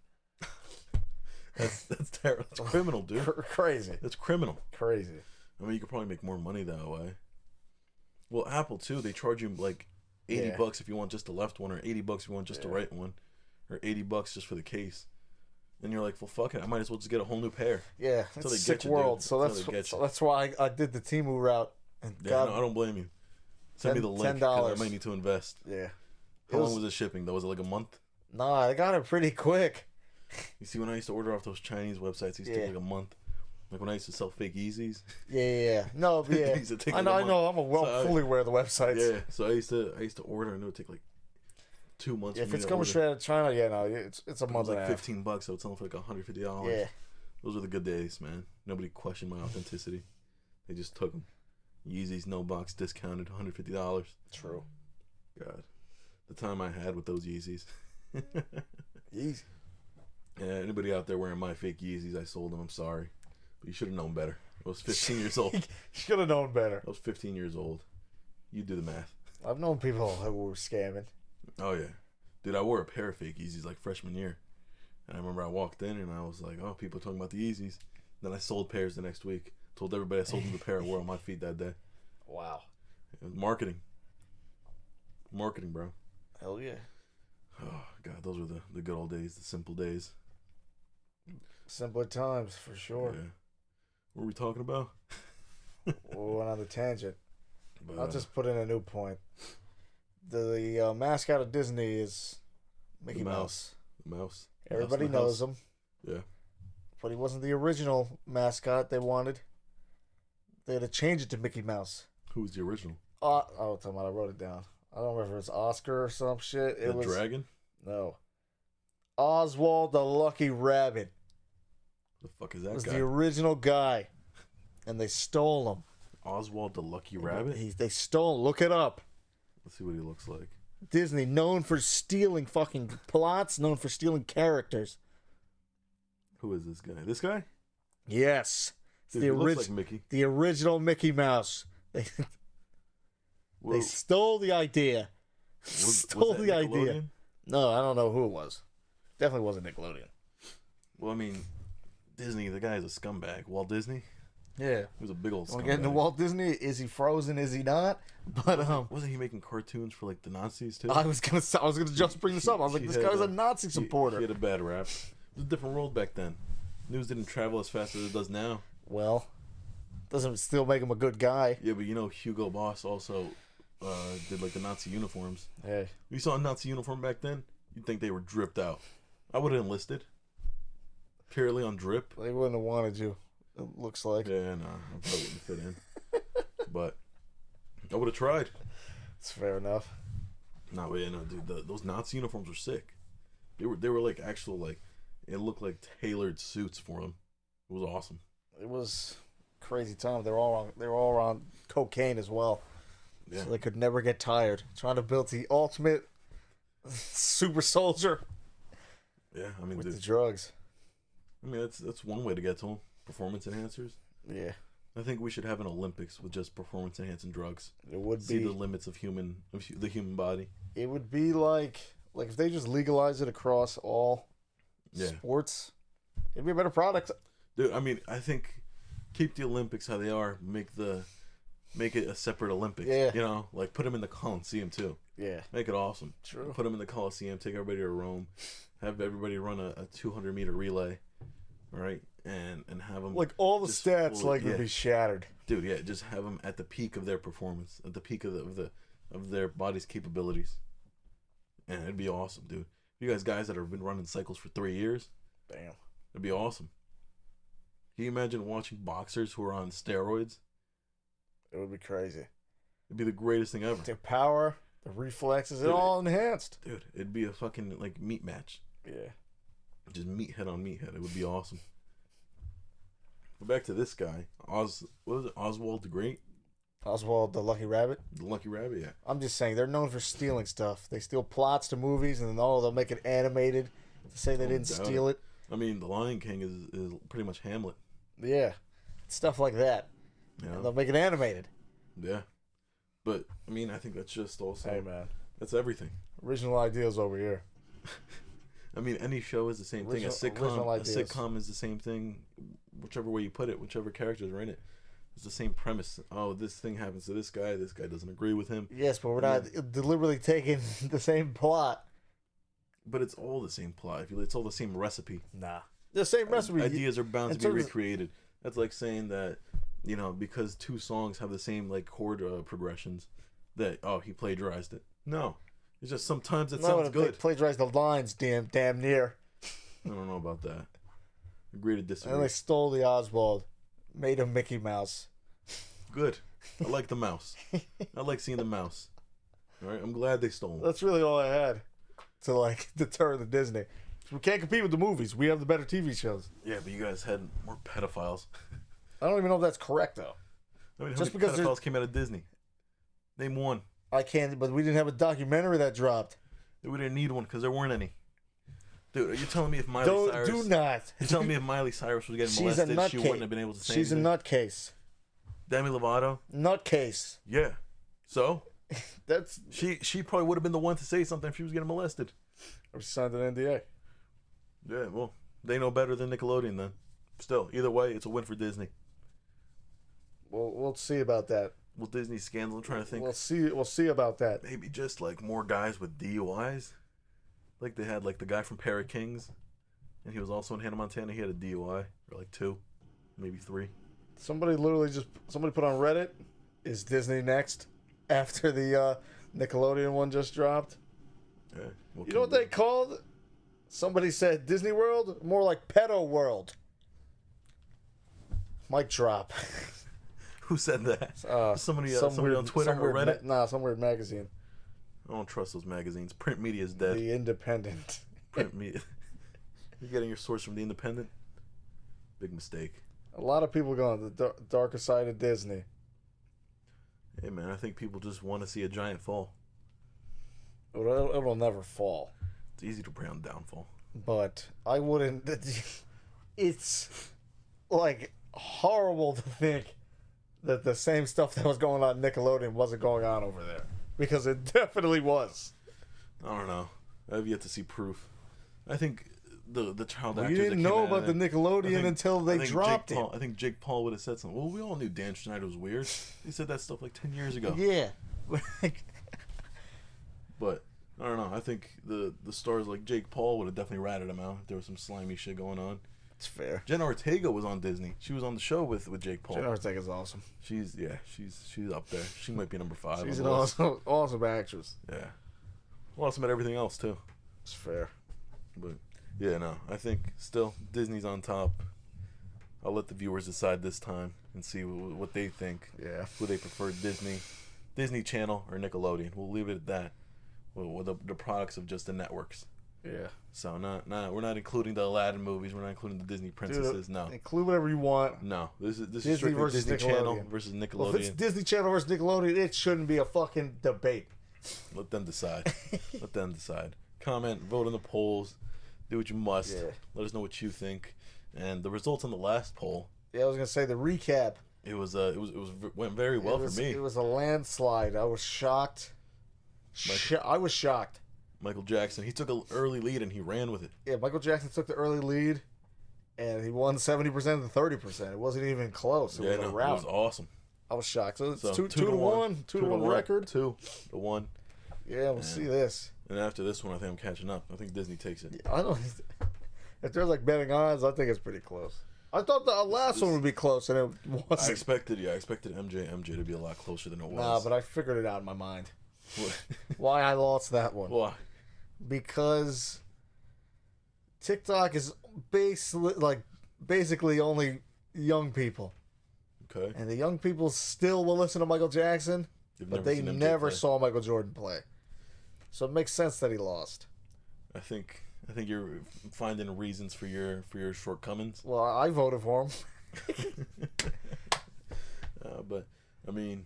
That's terrible. That's criminal, dude. Crazy. That's criminal. Crazy. I mean, you could probably make more money that way. Well, Apple too, they charge you like $80 if you want just the left one, or $80 if you want just the right one, or $80 just for the case. And you're like, well, fuck it, I might as well just get a whole new pair. Yeah, it's a sick world. So that's why I did the Temu route. And no, I don't blame you. Send me the link, because I might need to invest. Yeah. How long was it shipping though? Was it like a month? Nah, I got it pretty quick. You see, when I used to order off those Chinese websites, it used to take like a month. Like when I used to sell fake Yeezys. Yeah. No, yeah. I know. I'm fully aware of the websites. Yeah. So I used to order, and it would take like 2 months. Yeah, if it's coming straight out of China, it's a month and a half. $15. I would sell them for like $150. Yeah. Those were the good days, man. Nobody questioned my authenticity. They just took them. Yeezys, no box, discounted, $150. True. God, the time I had with those Yeezys. Yeezy. Yeah, anybody out there wearing my fake Yeezys, I sold them. I'm sorry, but you should have known better. I was 15 years old. Should have known better. I was 15 years old. You do the math. I've known people who were scamming. Oh yeah, dude, I wore a pair of fake Yeezys like freshman year, and I remember I walked in and I was like, "Oh, people are talking about the Yeezys." Then I sold pairs the next week. Told everybody I sold them the pair I wore on my feet that day. Wow. It was marketing. Marketing, bro. Hell yeah. Oh God, those were the good old days, the simple days. Simpler times, for sure. Yeah. What were we talking about? We went on the tangent. But, I'll just put in a new point. The mascot of Disney is Mickey Mouse. The mouse. Everybody knows him. Yeah. But he wasn't the original mascot they wanted. They had to change it to Mickey Mouse. Who was the original? Oh, talking about, I wrote it down. I don't remember if it was Oscar or some shit. It was dragon? No. Oswald the Lucky Rabbit. The fuck is that guy? Was the original guy. And they stole him. Oswald the Lucky Rabbit? They stole him. Look it up. Let's see what he looks like. Disney, known for stealing fucking plots, known for stealing characters. Who is this guy? This guy? Yes. Dude, he looks like Mickey. The original Mickey Mouse. They stole the idea. Stole the idea. No, I don't know who it was. Definitely wasn't Nickelodeon. Well, I mean, Disney, the guy is a scumbag. Walt Disney? Yeah. He was a big old scumbag. We're getting to Walt Disney. Is he frozen? Is he not? But wasn't he making cartoons for like the Nazis too? I was gonna just bring this up. I was like, this guy's a Nazi supporter. He had a bad rap. It was a different world back then. News didn't travel as fast as it does now. Well, doesn't still make him a good guy. Yeah, but you know, Hugo Boss also did like the Nazi uniforms. Hey, if you saw a Nazi uniform back then, you'd think they were dripped out. I would have enlisted purely on drip. They wouldn't have wanted you. It looks like. Yeah, no, I probably wouldn't fit in. But I would have tried. It's fair enough. No, but yeah, no, dude, those Nazi uniforms were sick. They were like actual like it looked like tailored suits for them. It was awesome. It was crazy time. They were all on cocaine as well. Yeah. So they could never get tired. Trying to build the ultimate super soldier. Yeah, I mean, with the drugs. I mean, that's one way to get to them. Performance enhancers. Yeah. I think we should have an Olympics with just performance enhancing drugs. It would see the limits of the human body. It would be like if they just legalize it across all sports, it'd be a better product. Dude, I mean, I think keep the Olympics how they are. Make it a separate Olympics. Yeah. You know, like put them in the Coliseum too. Yeah. Make it awesome. True. Put them in the Coliseum. Take everybody to Rome. Have everybody run a 200-meter relay. Right. And have them like all the stats would be shattered. Dude, yeah, just have them at the peak of their performance, at the peak of their body's capabilities, and it'd be awesome, dude. You guys that have been running cycles for 3 years, damn, it'd be awesome. Can you imagine watching boxers who are on steroids? It would be crazy. It'd be the greatest thing ever. Their power, the reflexes, dude, all enhanced. Dude, it'd be a fucking like meat match. Yeah, just meathead on meathead. It would be awesome. Back to this guy, what was it? Oswald the Great? Oswald the Lucky Rabbit? The Lucky Rabbit, yeah. I'm just saying, they're known for stealing stuff. They steal plots to movies, and then they'll make it animated to say they didn't steal it. I mean, The Lion King is pretty much Hamlet. Yeah. Stuff like that. Yeah. And they'll make it animated. Yeah. But, I mean, I think that's just also... Hey, man. That's everything. Original ideas over here. I mean, any show is the same thing. A sitcom is the same thing, whichever way you put it, whichever characters are in it. It's the same premise. Oh, this thing happens to this guy doesn't agree with him. Yes, but we're not deliberately taking the same plot. But it's all the same plot. It's all the same recipe. Nah. The same recipe. Ideas are bound to be recreated. That's like saying that, because two songs have the same like chord progressions, that, he plagiarized it. No. It's just sometimes it sounds good. They plagiarized the lines, damn near. I don't know about that. Agree to disagree. And they stole the Oswald, made him Mickey Mouse. Good. I like the mouse. I like seeing the mouse. All right, I'm glad they stole him. That's really all I had to deter the Disney. We can't compete with the movies. We have the better TV shows. Yeah, but you guys had more pedophiles. I don't even know if that's correct though. I mean, how many pedophiles came out of Disney? Name one. I can't, but we didn't have a documentary that dropped. We didn't need one because there weren't any. Dude, are you telling me if Miley Cyrus... Do not. You're telling me if Miley Cyrus was getting molested, she wouldn't have been able to say anything? She's a nutcase. Demi Lovato? Nutcase. Yeah. So? That's... She probably would have been the one to say something if she was getting molested. Or she signed an NDA. Yeah, well, they know better than Nickelodeon then. Still, either way, it's a win for Disney. We'll see about that. Well, Disney scandal, I'm trying to think. We'll see about that. Maybe just like more guys with DUIs. Like they had like the guy from Parrot Kings, and he was also in Hannah Montana. He had a DUI, or like 2, maybe 3. Somebody put on Reddit, is Disney next after the Nickelodeon one just dropped? Yeah. You know what they called? Somebody said Disney World, more like Pedo World. Mic drop. Who said that? Somebody on Twitter or Reddit? Some weird magazine. I don't trust those magazines. Print media is dead. The Independent. Print media. You're getting your source from The Independent? Big mistake. A lot of people go on the darker side of Disney. Hey, man, I think people just want to see a giant fall. It'll never fall. It's easy to pray on downfall. But I wouldn't... It's, horrible to think that the same stuff that was going on in Nickelodeon wasn't going on over there. Because it definitely was. I don't know. I have yet to see proof. I think the child actors... You didn't know about the Nickelodeon until they dropped it. I think Jake Paul would have said something. Well, we all knew Dan Schneider was weird. He said that stuff 10 years ago. Yeah. But, I don't know. I think the stars like Jake Paul would have definitely ratted him out if there was some slimy shit going on. It's fair. Jenna Ortega was on Disney. She was on the show with Jake Paul. Jenna Ortega's awesome. She's up there. She might be number 5. She's an awesome actress. Yeah. Awesome at everything else, too. It's fair. But, yeah, no. I think still Disney's on top. I'll let the viewers decide this time and see what they think. Yeah. Who they prefer, Disney Channel or Nickelodeon. We'll leave it at that. With the products of just the networks. Yeah. So we're not including the Aladdin movies. We're not including the Disney princesses. No. Include whatever you want. No. This is Disney strictly versus Disney Nickelodeon. Channel versus Nickelodeon. Well, if it's Disney Channel versus Nickelodeon, it shouldn't be a fucking debate. Let them decide. Let them decide. Comment, vote in the polls. Do what you must. Yeah. Let us know what you think. And the results on the last poll. Yeah, I was gonna say the recap. It went very well for me. It was a landslide. I was shocked. I was shocked. Michael Jackson, he took an early lead and he ran with it. Yeah, Michael Jackson took the early lead, and he won 70% of the 30%. It wasn't even close. It was a rout. It was awesome. I was shocked. So it's So, 2-1. 2-1 record. 2-1. Yeah, we'll see this. And after this one, I think I'm catching up. I think Disney takes it. I don't. If there's like betting odds, I think it's pretty close. I thought the last one would be close, and it wasn't. I expected MJ to be a lot closer than it was. Nah, but I figured it out in my mind. Why I lost that one? Why? Because TikTok is basically only young people. Okay. And the young people still will listen to Michael Jackson, but they never saw Michael Jordan play. So it makes sense that he lost. I think you're finding reasons for your shortcomings. Well, I voted for him. But I mean,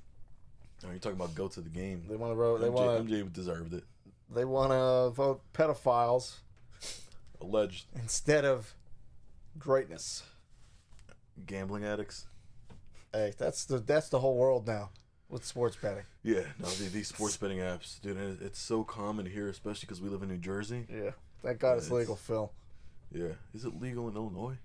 you're talking about go to the game. They want to vote. MJ deserved it. They want to vote pedophiles Alleged instead of greatness. Gambling addicts. Hey, that's the whole world now with sports betting. Yeah, no, these sports betting apps, dude, it's so common here, especially because we live in New Jersey. Yeah, thank God it's legal, Phil. Yeah, is it legal in Illinois?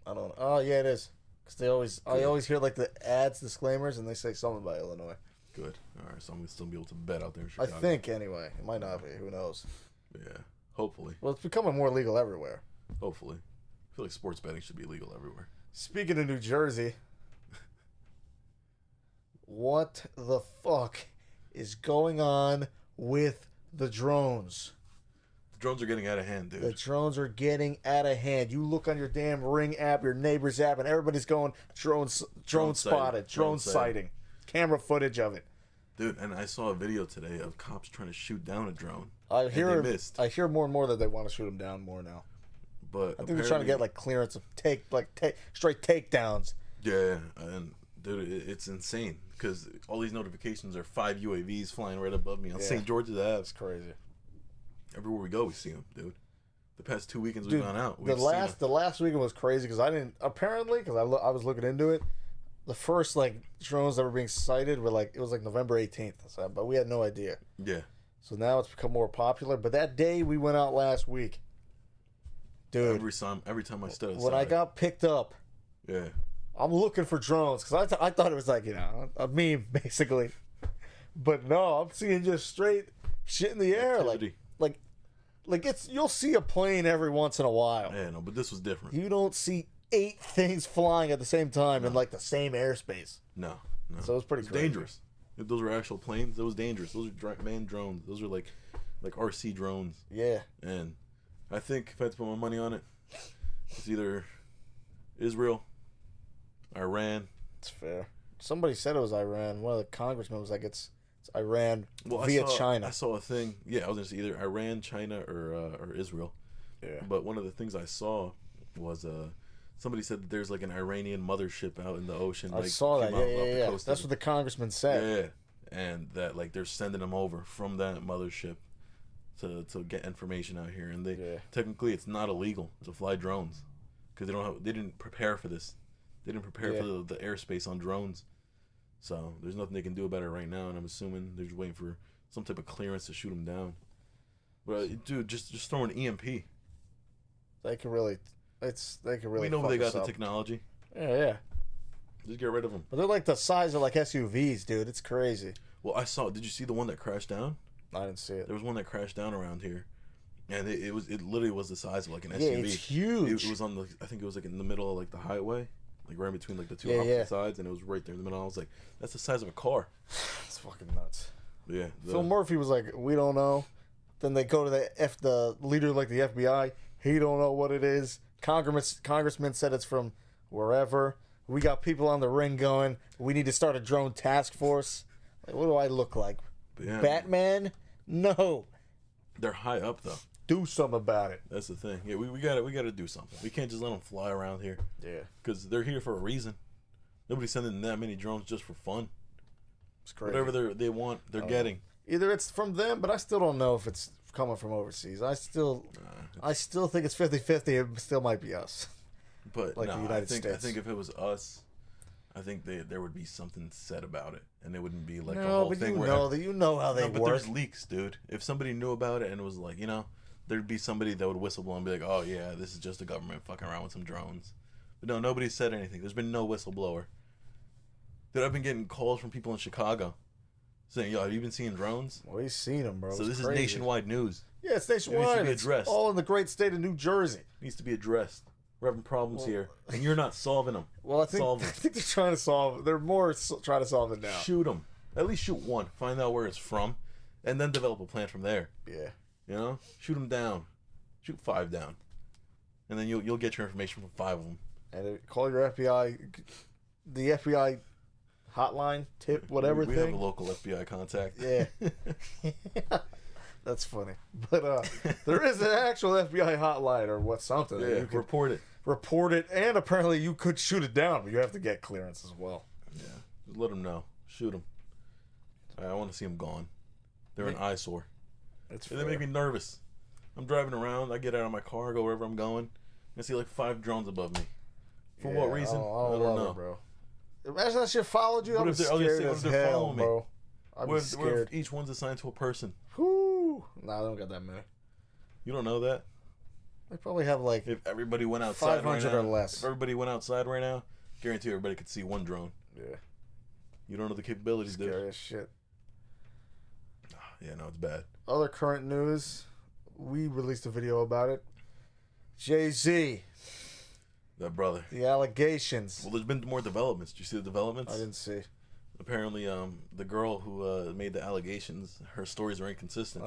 I don't know. Oh yeah, it is. Because I always hear like the ads disclaimers, and they say something about Illinois. Good. All right, so I'm gonna still be able to bet out there in Chicago. I think anyway. It might not be. Who knows? Yeah, hopefully. Well, it's becoming more legal everywhere. Hopefully, I feel like sports betting should be legal everywhere. Speaking of New Jersey, what the fuck is going on with the drones? The drones are getting out of hand, dude. The drones are getting out of hand. You look on your damn Ring app, your neighbor's app, and everybody's going drone spotted, drone sighting, camera footage of it. Dude, and I saw a video today of cops trying to shoot down a drone. I hear missed. I hear more and more that they want to shoot them down more now. But I think they're trying to get like clearance of straight takedowns. Yeah, and dude, it's insane because all these notifications are 5 UAVs flying right above me on St. George's Ave. It's crazy. Everywhere we go, we see them, dude. The past 2 weekends we've gone out. The last weekend was crazy because I didn't because I was looking into it. The first like drones that were being sighted were it was November 18th, but we had no idea. Yeah. So now it's become more popular. But that day we went out last week, dude. Every time I stood outside. When I got picked up, yeah, I'm looking for drones because I thought it was a meme basically, but no, I'm seeing just straight shit in the air activity. like it's you'll see a plane every once in a while. Yeah, no, but this was different. You don't see 8 things flying at the same time in the same airspace. No. So it was pretty crazy. Dangerous. If those were actual planes, it was dangerous. Those are manned drones. Those are like RC drones. Yeah. And I think if I had to put my money on it, it's either Israel, Iran. It's fair. Somebody said it was Iran. One of the congressmen was like, it's Iran via China. I saw a thing. Yeah, I was going to say either Iran, China, or Israel. Yeah. But one of the things I saw was somebody said that there's an Iranian mothership out in the ocean. I saw that. Yeah. That's what the congressman said. Yeah. And that they're sending them over from that mothership to get information out here, and technically it's not illegal to fly drones because they didn't prepare for this. They didn't prepare for the airspace on drones. So there's nothing they can do about it right now, and I'm assuming they're just waiting for some type of clearance to shoot them down. But dude, just throw an EMP. They could really. We know they got the technology. Yeah. Just get rid of them. But they're like the size of SUVs, dude. It's crazy. Well, I saw. Did you see the one that crashed down? I didn't see it. There was one that crashed down around here, and it literally was the size of an SUV. Yeah, it's huge. It was on I think it was in the middle of the highway, right between the two opposite sides, and it was right there in the middle. I was like, that's the size of a car. It's fucking nuts. Yeah. Phil Murphy was like, we don't know. Then they go to the leader of the FBI. He don't know what it is. Congressman said it's from wherever. We got people on the ring going. We need to start a drone task force. What do I look like? Yeah. Batman? No. They're high up though. do something about it. That's the thing. Yeah, we gotta do something. We can't just let them fly around here. Yeah. Because they're here for a reason. Nobody's sending that many drones just for fun. It's crazy. Whatever they want, they're getting. Either it's from them, but I still don't know if it's coming from overseas. I still think it's 50-50. It still might be us. But like no, the United States. I think if it was us, I think there would be something said about it, and it wouldn't be like a No, whole but thing. you know how they but work. there's leaks, dude. If somebody knew about it and it was like, there'd be somebody that would whistleblow and be like, oh yeah, this is just the government fucking around with some drones. But no, nobody said anything. There's been no whistleblower. Dude, I've been getting calls from people in Chicago saying, yo, have you been seeing drones? Well, he's seen them, bro. So this crazy. is nationwide news. Yeah, it's nationwide. It needs to be addressed. It's all in the great state of New Jersey. It needs to be addressed. We're having problems here, and you're not solving them. Well, I think they're trying to solve. They're more trying to solve it now. Shoot them. At least shoot one. Find out where it's from, and then develop a plan from there. Yeah. Shoot them down. Shoot 5 down, and then you'll get your information from 5 of them. And call your FBI, the FBI hotline, tip, whatever we thing. We have a local FBI contact. Yeah. That's funny. But there is an actual FBI hotline or something. Yeah, you can report it. Report it, and apparently you could shoot it down, but you have to get clearance as well. Yeah. Just let them know. Shoot them. I want to see them gone. They're an eyesore. They make me nervous. I'm driving around. I get out of my car, go wherever I'm going, and see like 5 drones above me. For what reason? I don't know, bro. Imagine that shit followed you. I'm scared as hell, bro. I'm scared. What if each one's assigned to a person? Whoo! Nah, I don't got that many. You don't know that? They probably have like if everybody went outside 500 right now, or less. If everybody went outside right now, guarantee everybody could see 1 drone. Yeah. You don't know the capabilities, dude. Scary as shit. Yeah, no, it's bad. Other current news. We released a video about it. Jay-Z. That brother. The allegations. Well, there's been more developments. Did you see the developments? I didn't see. Apparently, the girl who made the allegations, her stories are inconsistent.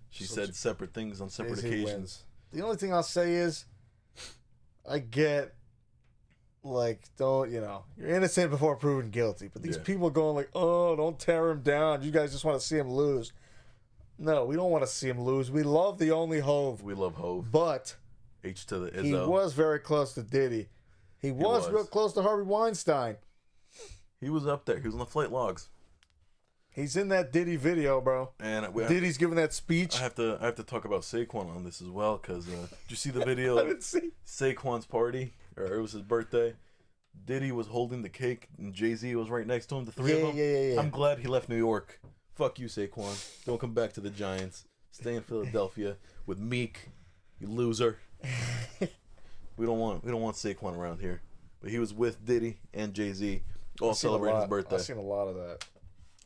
She said separate things on separate occasions. Wins. The only thing I'll say is, I get, like, you're innocent before proven guilty. But these people going like, oh, don't tear him down. You guys just want to see him lose. No, we don't want to see him lose. We love the only Hove. We love Hove. But H to the Izzo. He was very close to Diddy. He was real close to Harvey Weinstein. He was up there. He was on the flight logs. He's in that Diddy video, bro. And Diddy's giving that speech. I have to talk about Saquon on this as well, because did you see the video? I didn't see. Saquon's party, or it was his birthday. Diddy was holding the cake, and Jay-Z was right next to him. The three of them. Yeah. I'm glad he left New York. Fuck you, Saquon. Don't come back to the Giants. Stay in Philadelphia with Meek, you loser. We don't want Saquon around here. But he was with Diddy and Jay-Z, all celebrating his birthday. I've seen a lot of that.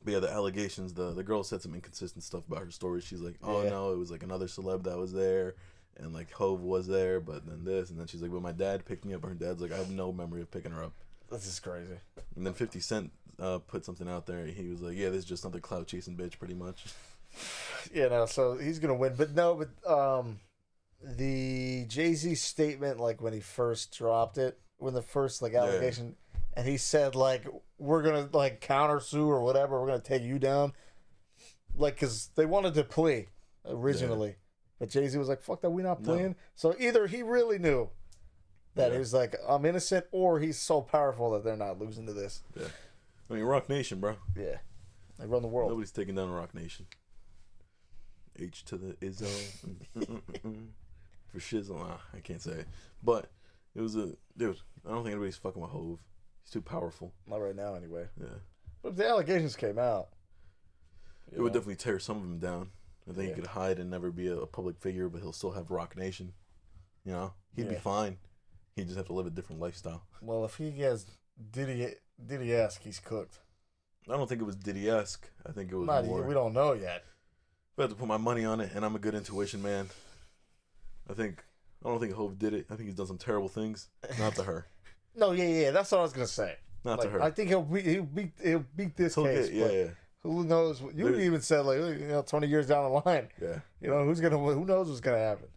But yeah, the allegations, the girl said some inconsistent stuff about her story. She's like, no, it was like another celeb that was there, and like Hove was there, but then this, and then she's like, well, my dad picked me up. Her dad's like, I have no memory of picking her up. This is crazy. And then 50 Cent put something out there. He was like, yeah, this is just another clout chasing bitch, pretty much. Yeah, no, so he's gonna win, but the Jay-Z statement, like when he first dropped it, when the first allegation. And he said, like, we're going to, countersue or whatever. We're going to take you down. Because they wanted to plea originally. Yeah. But Jay-Z was like, fuck that, we not playing. No. So either he really knew that he was like, I'm innocent, or he's so powerful that they're not losing to this. Yeah. I mean, Rock Nation, bro. Yeah. They run the world. Nobody's taking down Rock Nation. H to the Izzo. For shizzle. I can't say it. But it was dude, I don't think anybody's fucking with Hove. He's too powerful. Not right now, anyway. Yeah. But if the allegations came out, it would definitely tear some of them down. I think he could hide and never be a public figure, but he'll still have Rock Nation. He'd be fine. He'd just have to live a different lifestyle. Well, if he has Diddy-esque, he's cooked. I don't think it was Diddy-esque. I think it was more. We don't know yet. I have to put my money on it, and I'm a good intuition man. I don't think Hove did it. I think he's done some terrible things. Not to her. No, yeah. That's what I was gonna say. Not to her. I think he'll beat this case. Yeah. Who knows? You even said 20 years down the line. Yeah. Who knows what's gonna happen?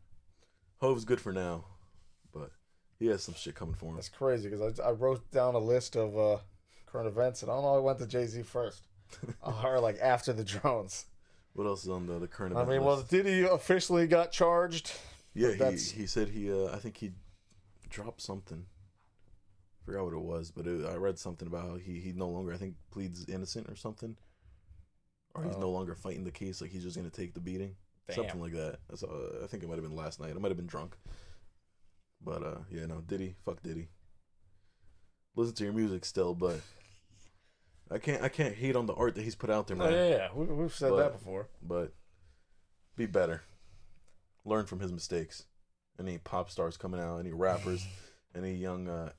Hove's good for now, but he has some shit coming for him. That's crazy because I wrote down a list of current events, and I don't know. I went to Jay-Z first, or after the drones. What else is on the current I event mean, list? Diddy officially got charged. Yeah, he said I think he dropped something. Forgot what it was, but I read something about how he no longer, I think, pleads innocent or something. Or he's no longer fighting the case, like he's just going to take the beating. Damn. Something like that. I think it might have been last night. I might have been drunk. But, yeah, no, Diddy, fuck Diddy. Listen to your music still, but I can't hate on the art that he's put out there, man. Oh, yeah. We've said that before. But be better. Learn from his mistakes. Any pop stars coming out, any rappers, any young,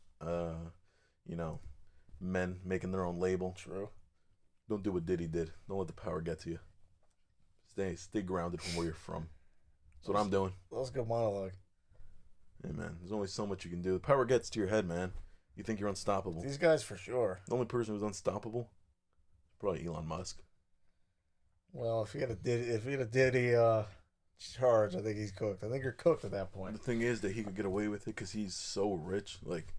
men making their own label. True. Don't do what Diddy did. Don't let the power get to you. Stay grounded from where you're from. That's what I'm doing. That was a good monologue. Hey, man, there's only so much you can do. The power gets to your head, man. You think you're unstoppable. These guys for sure. The only person who's unstoppable is probably Elon Musk. Well, if he had a Diddy charge, I think he's cooked. I think you're cooked at that point. The thing is that he could get away with it because he's so rich. Like,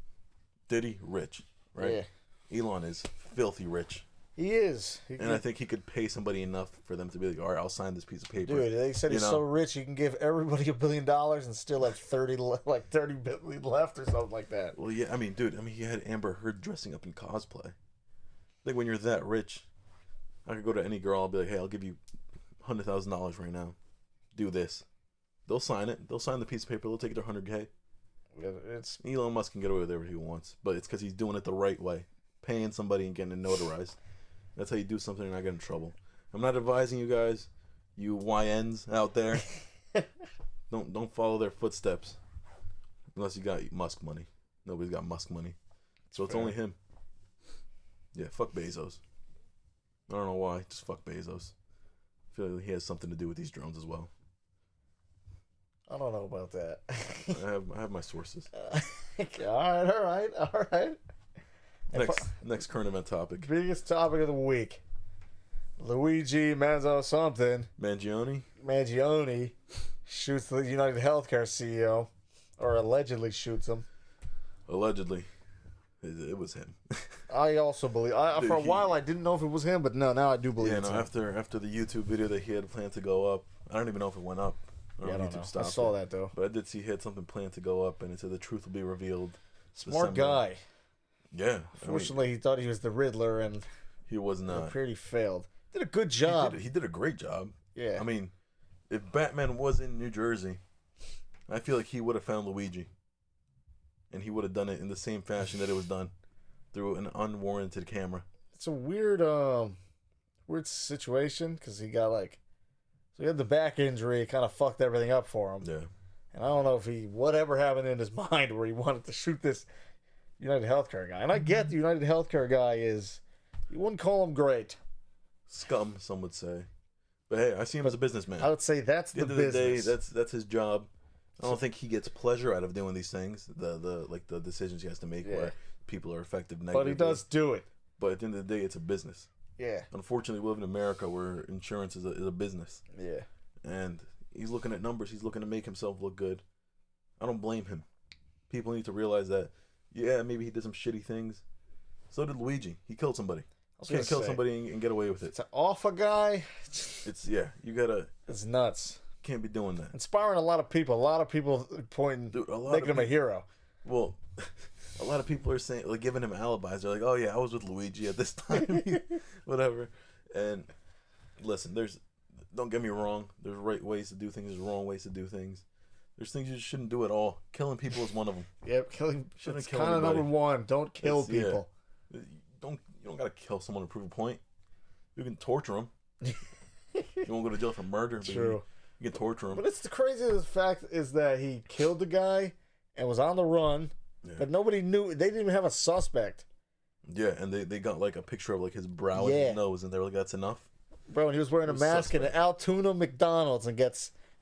Diddy, rich, right? Yeah. Elon is filthy rich. He is. I think he could pay somebody enough for them to be like, all right, I'll sign this piece of paper. Dude, they said he's so rich he can give everybody $1 billion and still have 30 billion left or something like that. Well, yeah, I mean, he had Amber Heard dressing up in cosplay. I think when you're that rich, I could go to any girl, I'll be like, hey, I'll give you $100,000 right now. Do this. They'll sign it. They'll sign the piece of paper. They'll take their $100K. Elon Musk can get away with whatever he wants, but it's because he's doing it the right way. Paying somebody and getting it notarized. That's how you do something and not get in trouble. I'm not advising you guys, you YNs out there. Don't follow their footsteps. Unless you got Musk money. Nobody's got Musk money. So it's only him. Yeah, fuck Bezos. I don't know why. Just fuck Bezos. I feel like he has something to do with these drones as well. I don't know about that. I have my sources. All right. Next current event topic. Biggest topic of the week. Luigi Mangione shoots the United Healthcare CEO, or allegedly shoots him. Allegedly. It was him. I also believe. For a while, I didn't know if it was him, but no, now I do believe it's him. After the YouTube video that he had planned to go up, I don't even know if it went up. I don't know. I saw that, though. But I did see he had something planned to go up, and it said the truth will be revealed. Smart guy. Yeah. Fortunately, he thought he was the Riddler, and he was not. He pretty failed. Did a good job. He did a great job. Yeah. I mean, if Batman was in New Jersey, I feel like he would have found Luigi. And he would have done it in the same fashion that it was done, through an unwarranted camera. It's a weird situation, because he had the back injury. It kind of fucked everything up for him. Yeah. And I don't know if whatever happened in his mind where he wanted to shoot this United Healthcare guy. And I get the United Healthcare guy you wouldn't call him great. Scum, some would say. But hey, I see him as a businessman. I would say that's the business. At the end of the day, that's his job. I don't think he gets pleasure out of doing these things. The decisions he has to make where people are affected negatively. But he does do it. But at the end of the day, it's a business. Yeah. Unfortunately, we live in America where insurance is a business. Yeah. And he's looking at numbers. He's looking to make himself look good. I don't blame him. People need to realize that, yeah, maybe he did some shitty things. So did Luigi. He killed somebody. You can't kill somebody and get away with it. It's an awful guy. You gotta. It's nuts. Can't be doing that. Inspiring a lot of people. A lot of people making him a hero. Well, a lot of people are saying, like, giving him alibis. They're like, oh yeah, I was with Luigi at this time, whatever. And listen, don't get me wrong. There's right ways to do things. There's wrong ways to do things. There's things you shouldn't do at all. Killing people is one of them. Yep, killing. It's kind of number one. Don't kill people. Yeah. You don't gotta kill someone to prove a point. You can torture them. You won't go to jail for murder. But True. You can torture him. But it's the craziest fact is that he killed the guy and was on the run, but nobody knew. They didn't even have a suspect. Yeah, and they got like a picture of like his brow and his nose, and they were like, "That's enough." Bro, and he was wearing a mask in an Altoona McDonald's and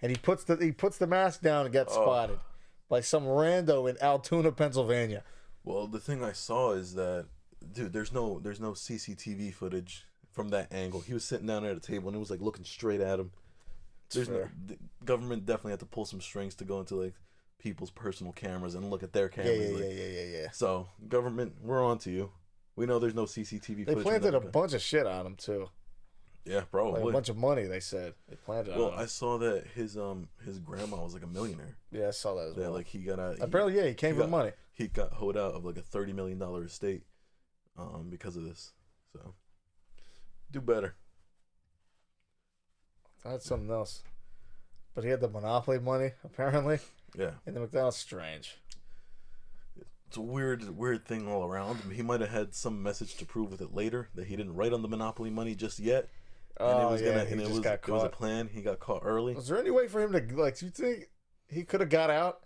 he puts the mask down and gets spotted by some rando in Altoona, Pennsylvania. Well, the thing I saw is that, dude, there's no CCTV footage from that angle. He was sitting down at a table and it was like looking straight at him. The government definitely had to pull some strings to go into like people's personal cameras and look at their cameras. Yeah. So, government, we're on to you. We know there's no CCTV footage. They planted a bunch of shit on him too. Yeah, probably. Like a bunch of money, they said. They planned it on. Well, I saw that his grandma was like a millionaire. Yeah, I saw that as well. Like he got out. Apparently, he came from money. He got hoed out of like a $30 million estate, because of this. So, do better. That's something else. But he had the Monopoly money, apparently. Yeah. And the McDonald's strange. It's a weird thing all around. He might have had some message to prove with it later that he didn't write on the Monopoly money just yet. It was a plan. He got caught early. Was there any way for him to, like, do you think he could have got out?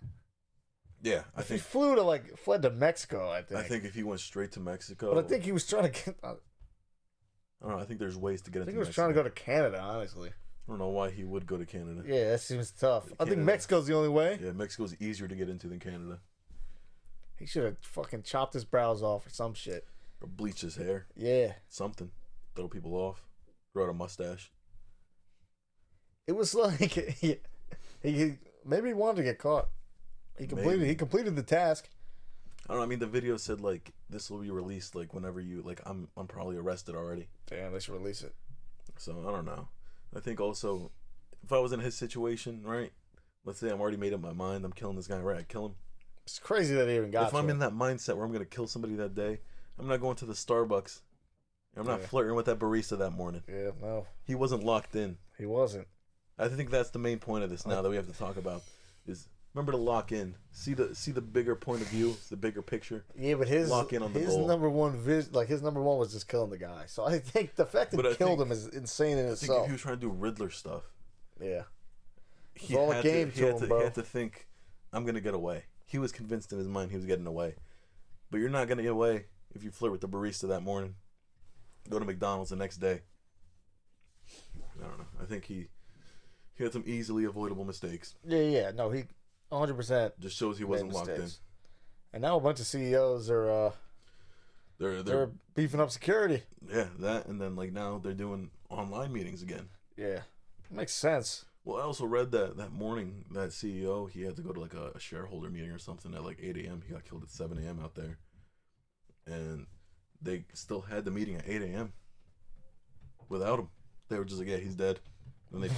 Yeah, I think he fled to Mexico, I think. I think if he went straight to Mexico. But I think he was trying to get. I don't know. I think there's ways to get into Mexico. I think he was trying to go to Canada, honestly. I don't know why he would go to Canada. Yeah, that seems tough. I think Mexico's the only way. Yeah, Mexico's easier to get into than Canada. He should have fucking chopped his brows off or some shit. Or bleach his hair. Yeah. Something. Throw people off. Grow out a mustache. It was like he maybe he wanted to get caught. He completed the task. I don't know. I mean, the video said like this will be released like whenever you like. I'm probably arrested already. Damn, they should release it. So I don't know. I think also, if I was in his situation, right? Let's say I'm already made up my mind. I'm killing this guy. Right? I'd kill him. It's crazy that he even got. If I'm in that mindset where I'm gonna kill somebody that day, I'm not going to the Starbucks. I'm not flirting with that barista that morning. Yeah, no. He wasn't locked in. He wasn't. I think that's the main point of this now that we have to talk about is remember to lock in. See the bigger point of view, the bigger picture. Yeah, but lock in on his goal. Number one his number one was just killing the guy. So I think the fact that he killed him is insane in itself. I think if he was trying to do Riddler stuff. Yeah. He had to think, I'm gonna get away. He was convinced in his mind he was getting away. But you're not gonna get away if you flirt with the barista that morning. Go to McDonald's the next day. I don't know. I think he had some easily avoidable mistakes. Yeah. No, he 100% just shows he wasn't locked in. And now a bunch of CEOs are they're beefing up security. Yeah, that and then like now they're doing online meetings again. Yeah, makes sense. Well, I also read that morning that CEO he had to go to like a shareholder meeting or something at like 8 a.m. He got killed at 7 a.m. out there, and they still had the meeting at 8 a.m. without him. They were just like, yeah, he's dead. And they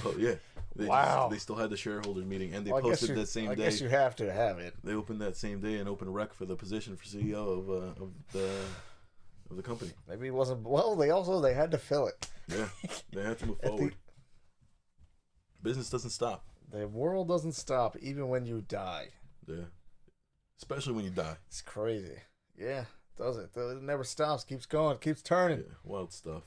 still had the shareholders meeting, and they posted that same day. I guess you have to have it. They opened that same day and opened a rec for the position for CEO of the company. Maybe it wasn't. Well, they had to fill it. Yeah, they had to move forward. Business doesn't stop. The world doesn't stop even when you die. Yeah, especially when you die. It's crazy. Yeah, it doesn't. It never stops. Keeps going. Keeps turning. Yeah, wild stuff.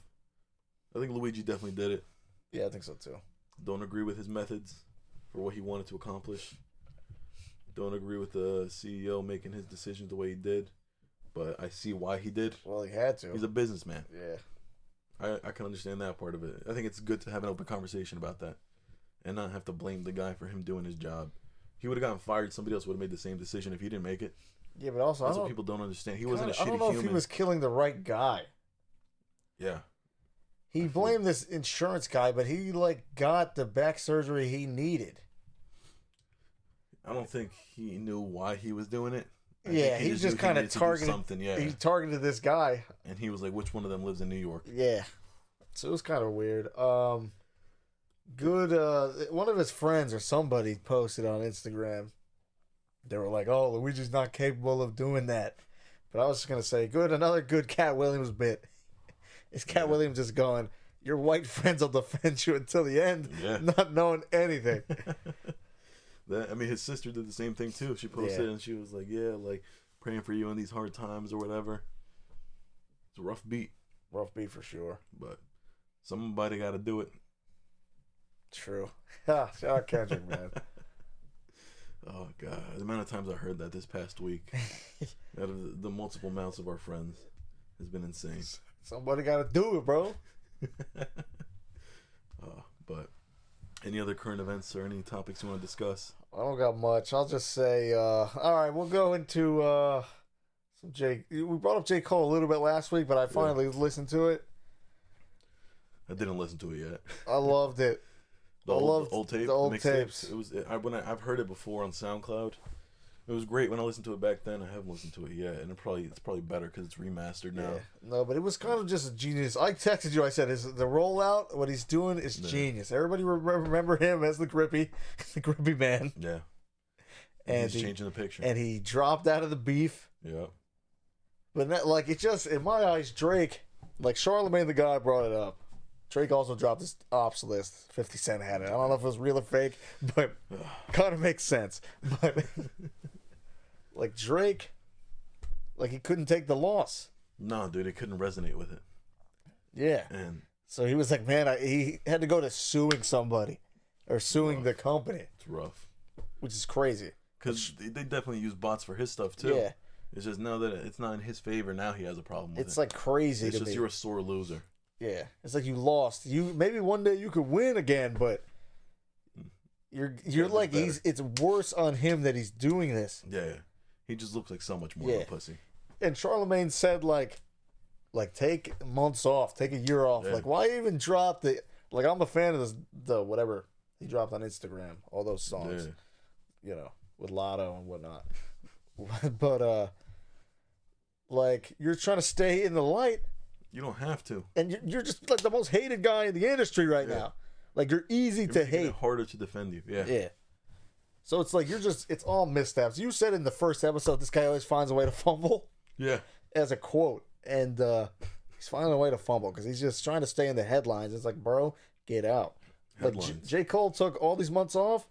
I think Luigi definitely did it. Yeah, I think so too. Don't agree with his methods for what he wanted to accomplish. Don't agree with the CEO making his decisions the way he did. But I see why he did. Well, he had to. He's a businessman. Yeah. I can understand that part of it. I think it's good to have an open conversation about that. And not have to blame the guy for him doing his job. He would have gotten fired. Somebody else would have made the same decision if he didn't make it. Yeah, but also... That's what people don't understand. He wasn't a shitty human. I don't know if he was killing the right guy. Yeah. He blamed this insurance guy, but he got the back surgery he needed. I don't think he knew why he was doing it. He just kind of targeted something. Yeah, he targeted this guy, and he was like, "Which one of them lives in New York?" Yeah, so it was kind of weird. One of his friends or somebody posted on Instagram. They were like, "Oh, Luigi's not capable of doing that," but I was just gonna say, another good Cat Williams bit. Is Cat Williams just going, your white friends will defend you until the end, not knowing anything. His sister did the same thing too. She posted and she was like, praying for you in these hard times or whatever. It's a rough beat. Rough beat for sure. But somebody got to do it. True. Shout out Kendrick, man. Oh, God. The amount of times I heard that this past week out of the multiple mouths of our friends has been insane. Somebody got to do it, bro. But any other current events or any topics you want to discuss? I don't got much. I'll just say, all right, we'll go into some J. We brought up J. Cole a little bit last week, but I finally listened to it. I didn't listen to it yet. I loved it. The old tape, the old tapes. It was. I've heard it before on SoundCloud, It was great when I listened to it back then. I haven't listened to it yet, and it's probably better because it's remastered now. Yeah. No, but it was kind of just a genius. I texted you. I said, the rollout, what he's doing is genius. Everybody remember him as the grippy man. Yeah. And he's changing the picture. And he dropped out of the beef. Yeah. But it just, in my eyes, Drake, like Charlamagne the God brought it up. Drake also dropped his ops list. 50 Cent had it. I don't know if it was real or fake, but kind of makes sense. But like Drake, like he couldn't take the loss. No, dude, he couldn't resonate with it. Yeah. And so he was like, man, he had to go to suing somebody or suing the company. It's rough. Which is crazy. Because they definitely use bots for his stuff too. Yeah. It's just now that it's not in his favor, now he has a problem with it. It's like crazy it's to just me. You're a sore loser. Yeah. It's like you lost. Maybe one day you could win again, but you're like it's worse on him that he's doing this. Yeah. He just looks like so much more of a pussy. And Charlamagne said like take months off, take a year off. Yeah. Like why even drop I'm a fan of the whatever he dropped on Instagram, all those songs. Yeah. You know, with Lotto and whatnot. But like you're trying to stay in the light. You don't have to. And you're just like the most hated guy in the industry right now. Like you're easy to hate. It's harder to defend you. Yeah. Yeah. So it's like it's all missteps. You said in the first episode, this guy always finds a way to fumble. Yeah. As a quote. And he's finding a way to fumble because he's just trying to stay in the headlines. It's like, bro, get out. Headlines. Like J. Cole took all these months off.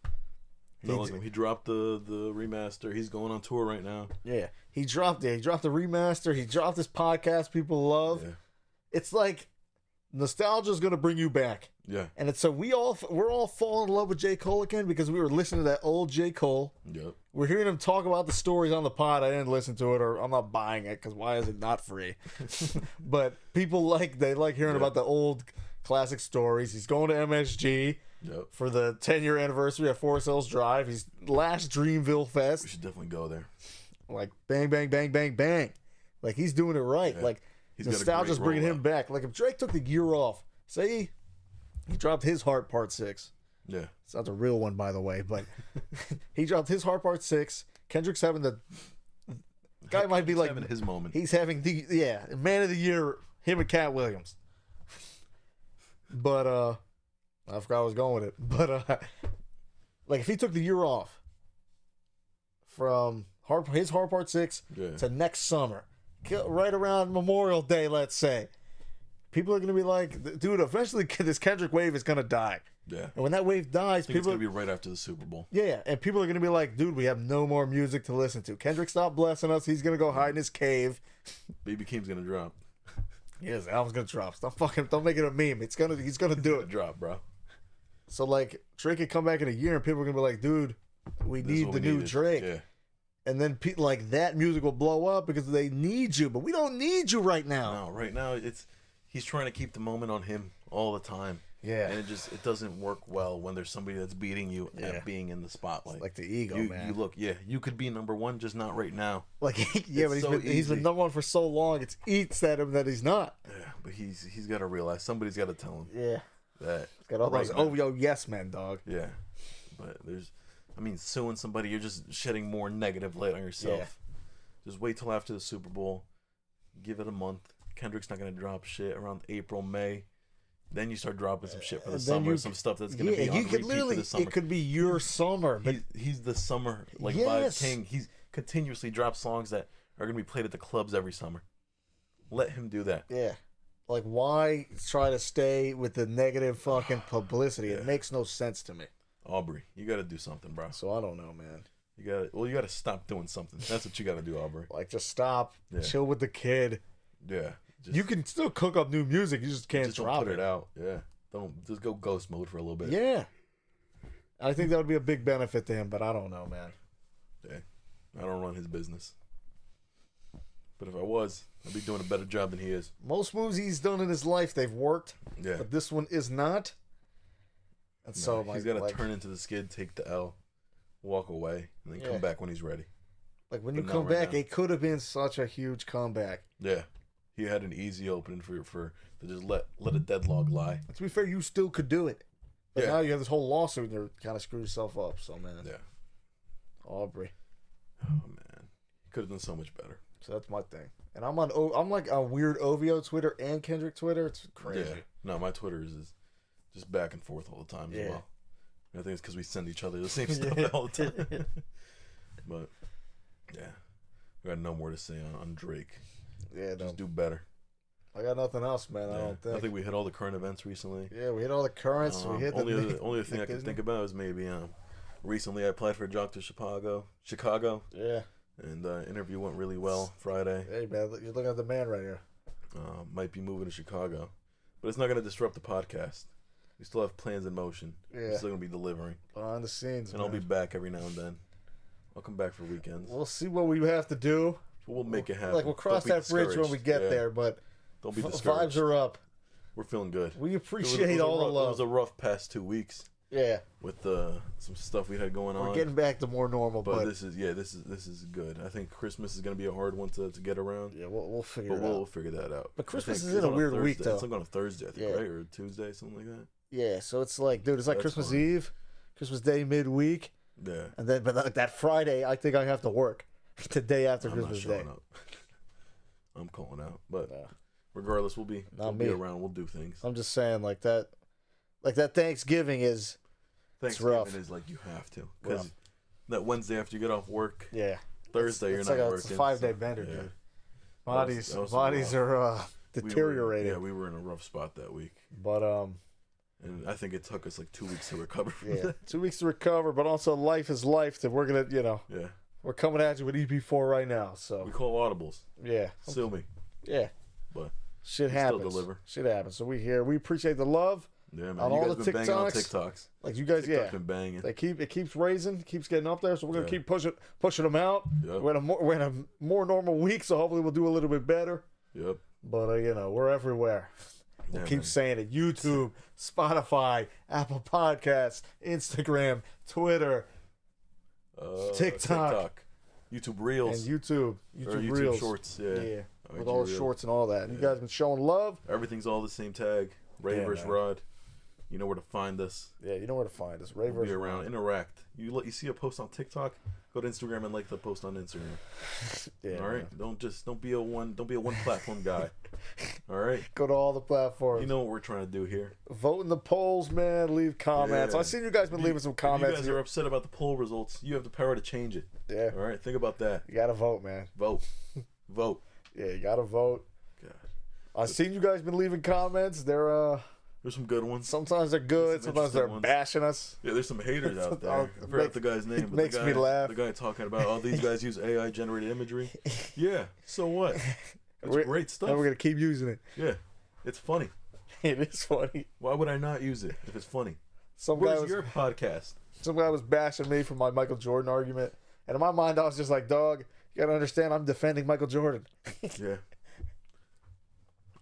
No, he dropped the remaster. He's going on tour right now. Yeah. He dropped the remaster. He dropped this podcast people love. Yeah. It's like nostalgia is going to bring you back. Yeah. And it's so we're all falling in love with J. Cole again because we were listening to that old J. Cole. Yep. We're hearing him talk about the stories on the pod. I didn't listen to it, or I'm not buying it because why is it not free? But people like hearing about the old classic stories. He's going to MSG for the 10-year anniversary at Forest Hills Drive. He's last Dreamville Fest. We should definitely go there. Like bang, bang, bang, bang, bang. Like he's doing it right. Yeah. Like nostalgia's bringing him back. Like if Drake took the year off, say he dropped his Heart Part 6. Yeah. It's not the real one, by the way, but he dropped his Heart Part 6. Kendrick's having the guy might be like having his moment. He's having the Man of the Year, him and Cat Williams. But I forgot I was going with it. But like if he took the year off from his Heart Part 6 to next summer, right around Memorial Day, let's say, people are going to be like, dude, eventually this Kendrick wave is going to die. Yeah. And when that wave dies, it's going to be right after the Super Bowl. Yeah, and people are going to be like, dude, we have no more music to listen to. Kendrick stopped blessing us. He's going to go hide in his cave. Baby Keem's going to drop. Yeah, his album's going to drop. Don't make it a meme. He's going to do it. Drop, bro. So, like, Drake could come back in a year and people are going to be like, dude, we need the new Drake. Yeah. And then like that music will blow up because they need you, but we don't need you right now. No, right now he's trying to keep the moment on him all the time. Yeah. And it doesn't work well when there's somebody that's beating you at being in the spotlight. It's like the ego, man. You look, you could be number one, just not right now. Like but he's been number one for so long. It eats at him that he's not. Yeah, but he's got to realize somebody's got to tell him. Yeah. That he's got all those yes men, dog. Yeah. But suing somebody, you're just shedding more negative light on yourself. Yeah. Just wait till after the Super Bowl. Give it a month. Kendrick's not going to drop shit around April, May. Then you start dropping some shit for the summer, some stuff that's going to be on repeat for the summer. It could be your summer. But he's the summer vibe king. He's continuously drops songs that are going to be played at the clubs every summer. Let him do that. Yeah. Like, why try to stay with the negative fucking publicity? It makes no sense to me. Aubrey, you got to do something, bro. So I don't know, man. You got to stop doing something. That's what you got to do, Aubrey. Like, just stop. Yeah. Chill with the kid. Yeah. You can still cook up new music. You just can't drop put it out. Yeah. Don't just go ghost mode for a little bit. Yeah. I think that would be a big benefit to him, but I don't know, man. Yeah. I don't run his business. But if I was, I'd be doing a better job than he is. Most moves he's done in his life, they've worked. Yeah. But this one is not. And so he's got to turn into the skid, take the L, walk away, and then come back when he's ready. Like when you come back, it could have been such a huge comeback. Yeah. He had an easy opening for to just let a deadlock lie. To be fair, you still could do it. But now you have this whole lawsuit and you're kind of screwed yourself up. So, man. Yeah. Aubrey. Oh man, could have done so much better. So that's my thing. And I'm like on weird OVO Twitter and Kendrick Twitter. It's crazy. Yeah. No, my Twitter is just back and forth all the time as well. I think it's because we send each other the same stuff all the time. But yeah, we got no more to say on Drake. Yeah, just do better. I got nothing else, man. I don't think. I think we hit all the current events recently. Yeah, we hit all the currents. We hit only thing I can think about is maybe recently I applied for a job to Chicago. Yeah. And interview went really well Friday. Hey man, you're looking at the man right here. Might be moving to Chicago, but it's not going to disrupt the podcast. We still have plans in motion. Yeah. We're still going to be delivering behind the scenes. And man. I'll be back every now and then. I'll come back for weekends. We'll see what we have to do. But we'll make it happen. Like we'll cross that bridge when we get there, but don't be discouraged. Vibes are up. We're feeling good. We appreciate all the love. It was a rough past 2 weeks. Yeah. With some stuff we had going on. We're getting back to more normal, but this is good. I think Christmas is going to be a hard one to get around. Yeah, we'll figure it out. We'll figure that out. But Christmas is in a weird week though. It's like on a Thursday, I think, right? Or Tuesday, something like that. Yeah, so it's like, dude, it's like Christmas Eve, Christmas Day midweek. Yeah. And then, but like that Friday, I think I have to work the day after Christmas Day. Up. I'm calling out, but regardless, we'll be around. We'll do things. I'm just saying, like that Thanksgiving is. Thanksgiving is like you have to, because that Wednesday after you get off work. Yeah. Thursday you're not working. It's a 5-day bender, dude. Bodies are deteriorating. We were in a rough spot that week. But and I think it took us like 2 weeks to recover from that. 2 weeks to recover, but also life is life. That we're gonna, we're coming at you with EP4 right now. So we call audibles. Yeah. Sue me. Yeah. But shit happens. Still deliver. Shit happens. So we appreciate the love. Yeah, man. On you all guys the been banging on TikToks. Like you guys, TikTok's been banging. It keeps raising, keeps getting up there. So we're gonna keep pushing them out. Yep. We're in a more normal week, so hopefully we'll do a little bit better. Yep. But we're everywhere. We'll keep saying it. YouTube, Spotify, Apple Podcasts, Instagram, Twitter, TikTok, YouTube Reels, and YouTube Reels, Shorts. Yeah. With all the shorts and all that. You guys been showing love. Everything's all the same tag. Ray vs. Rod. You know where to find us. Yeah, you know where to find us. Ray vs. Be around. Interact. You see a post on TikTok, go to Instagram and like the post on Instagram. Yeah. All right. Don't be a one platform guy. All right. Go to all the platforms. You know what we're trying to do here. Vote in the polls, man. Leave comments. Yeah. I've seen you guys been leaving some comments. If you guys are upset about the poll results, you have the power to change it. Yeah. All right. Think about that. You gotta vote, man. Vote. Vote. Yeah, you gotta vote. God. I've seen you guys been leaving comments. There's some good ones. Sometimes they're good. Sometimes they're bashing us. Yeah, there's some haters out there. I forgot the guy's name. It makes me laugh. The guy talking about, these guys use AI generated imagery. Yeah, so what? It's great stuff. And we're gonna keep using it. Yeah, it's funny. It is funny. Why would I not use it if it's funny? Where's your podcast? Some guy was bashing me for my Michael Jordan argument, and in my mind I was just like, dog, you gotta understand, I'm defending Michael Jordan. Yeah.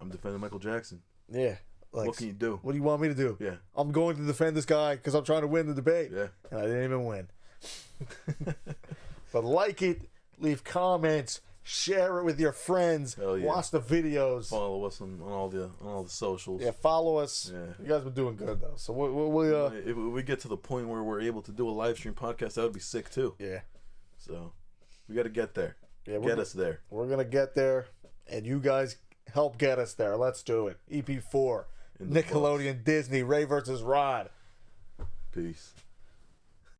I'm defending Michael Jackson. Yeah. Like, what can you do? What do you want me to do? Yeah. I'm going to defend this guy because I'm trying to win the debate. Yeah. And I didn't even win. But like it, leave comments, share it with your friends, watch the videos. Follow us on all the socials. Yeah, follow us. Yeah. You guys been doing good though. So if we get to the point where we're able to do a live stream podcast, that would be sick too. Yeah. So we got to get there. Yeah, get us there. We're gonna get there, and you guys help get us there. Let's do it. EP4, Nickelodeon, Disney, Ray vs. Rod. Peace.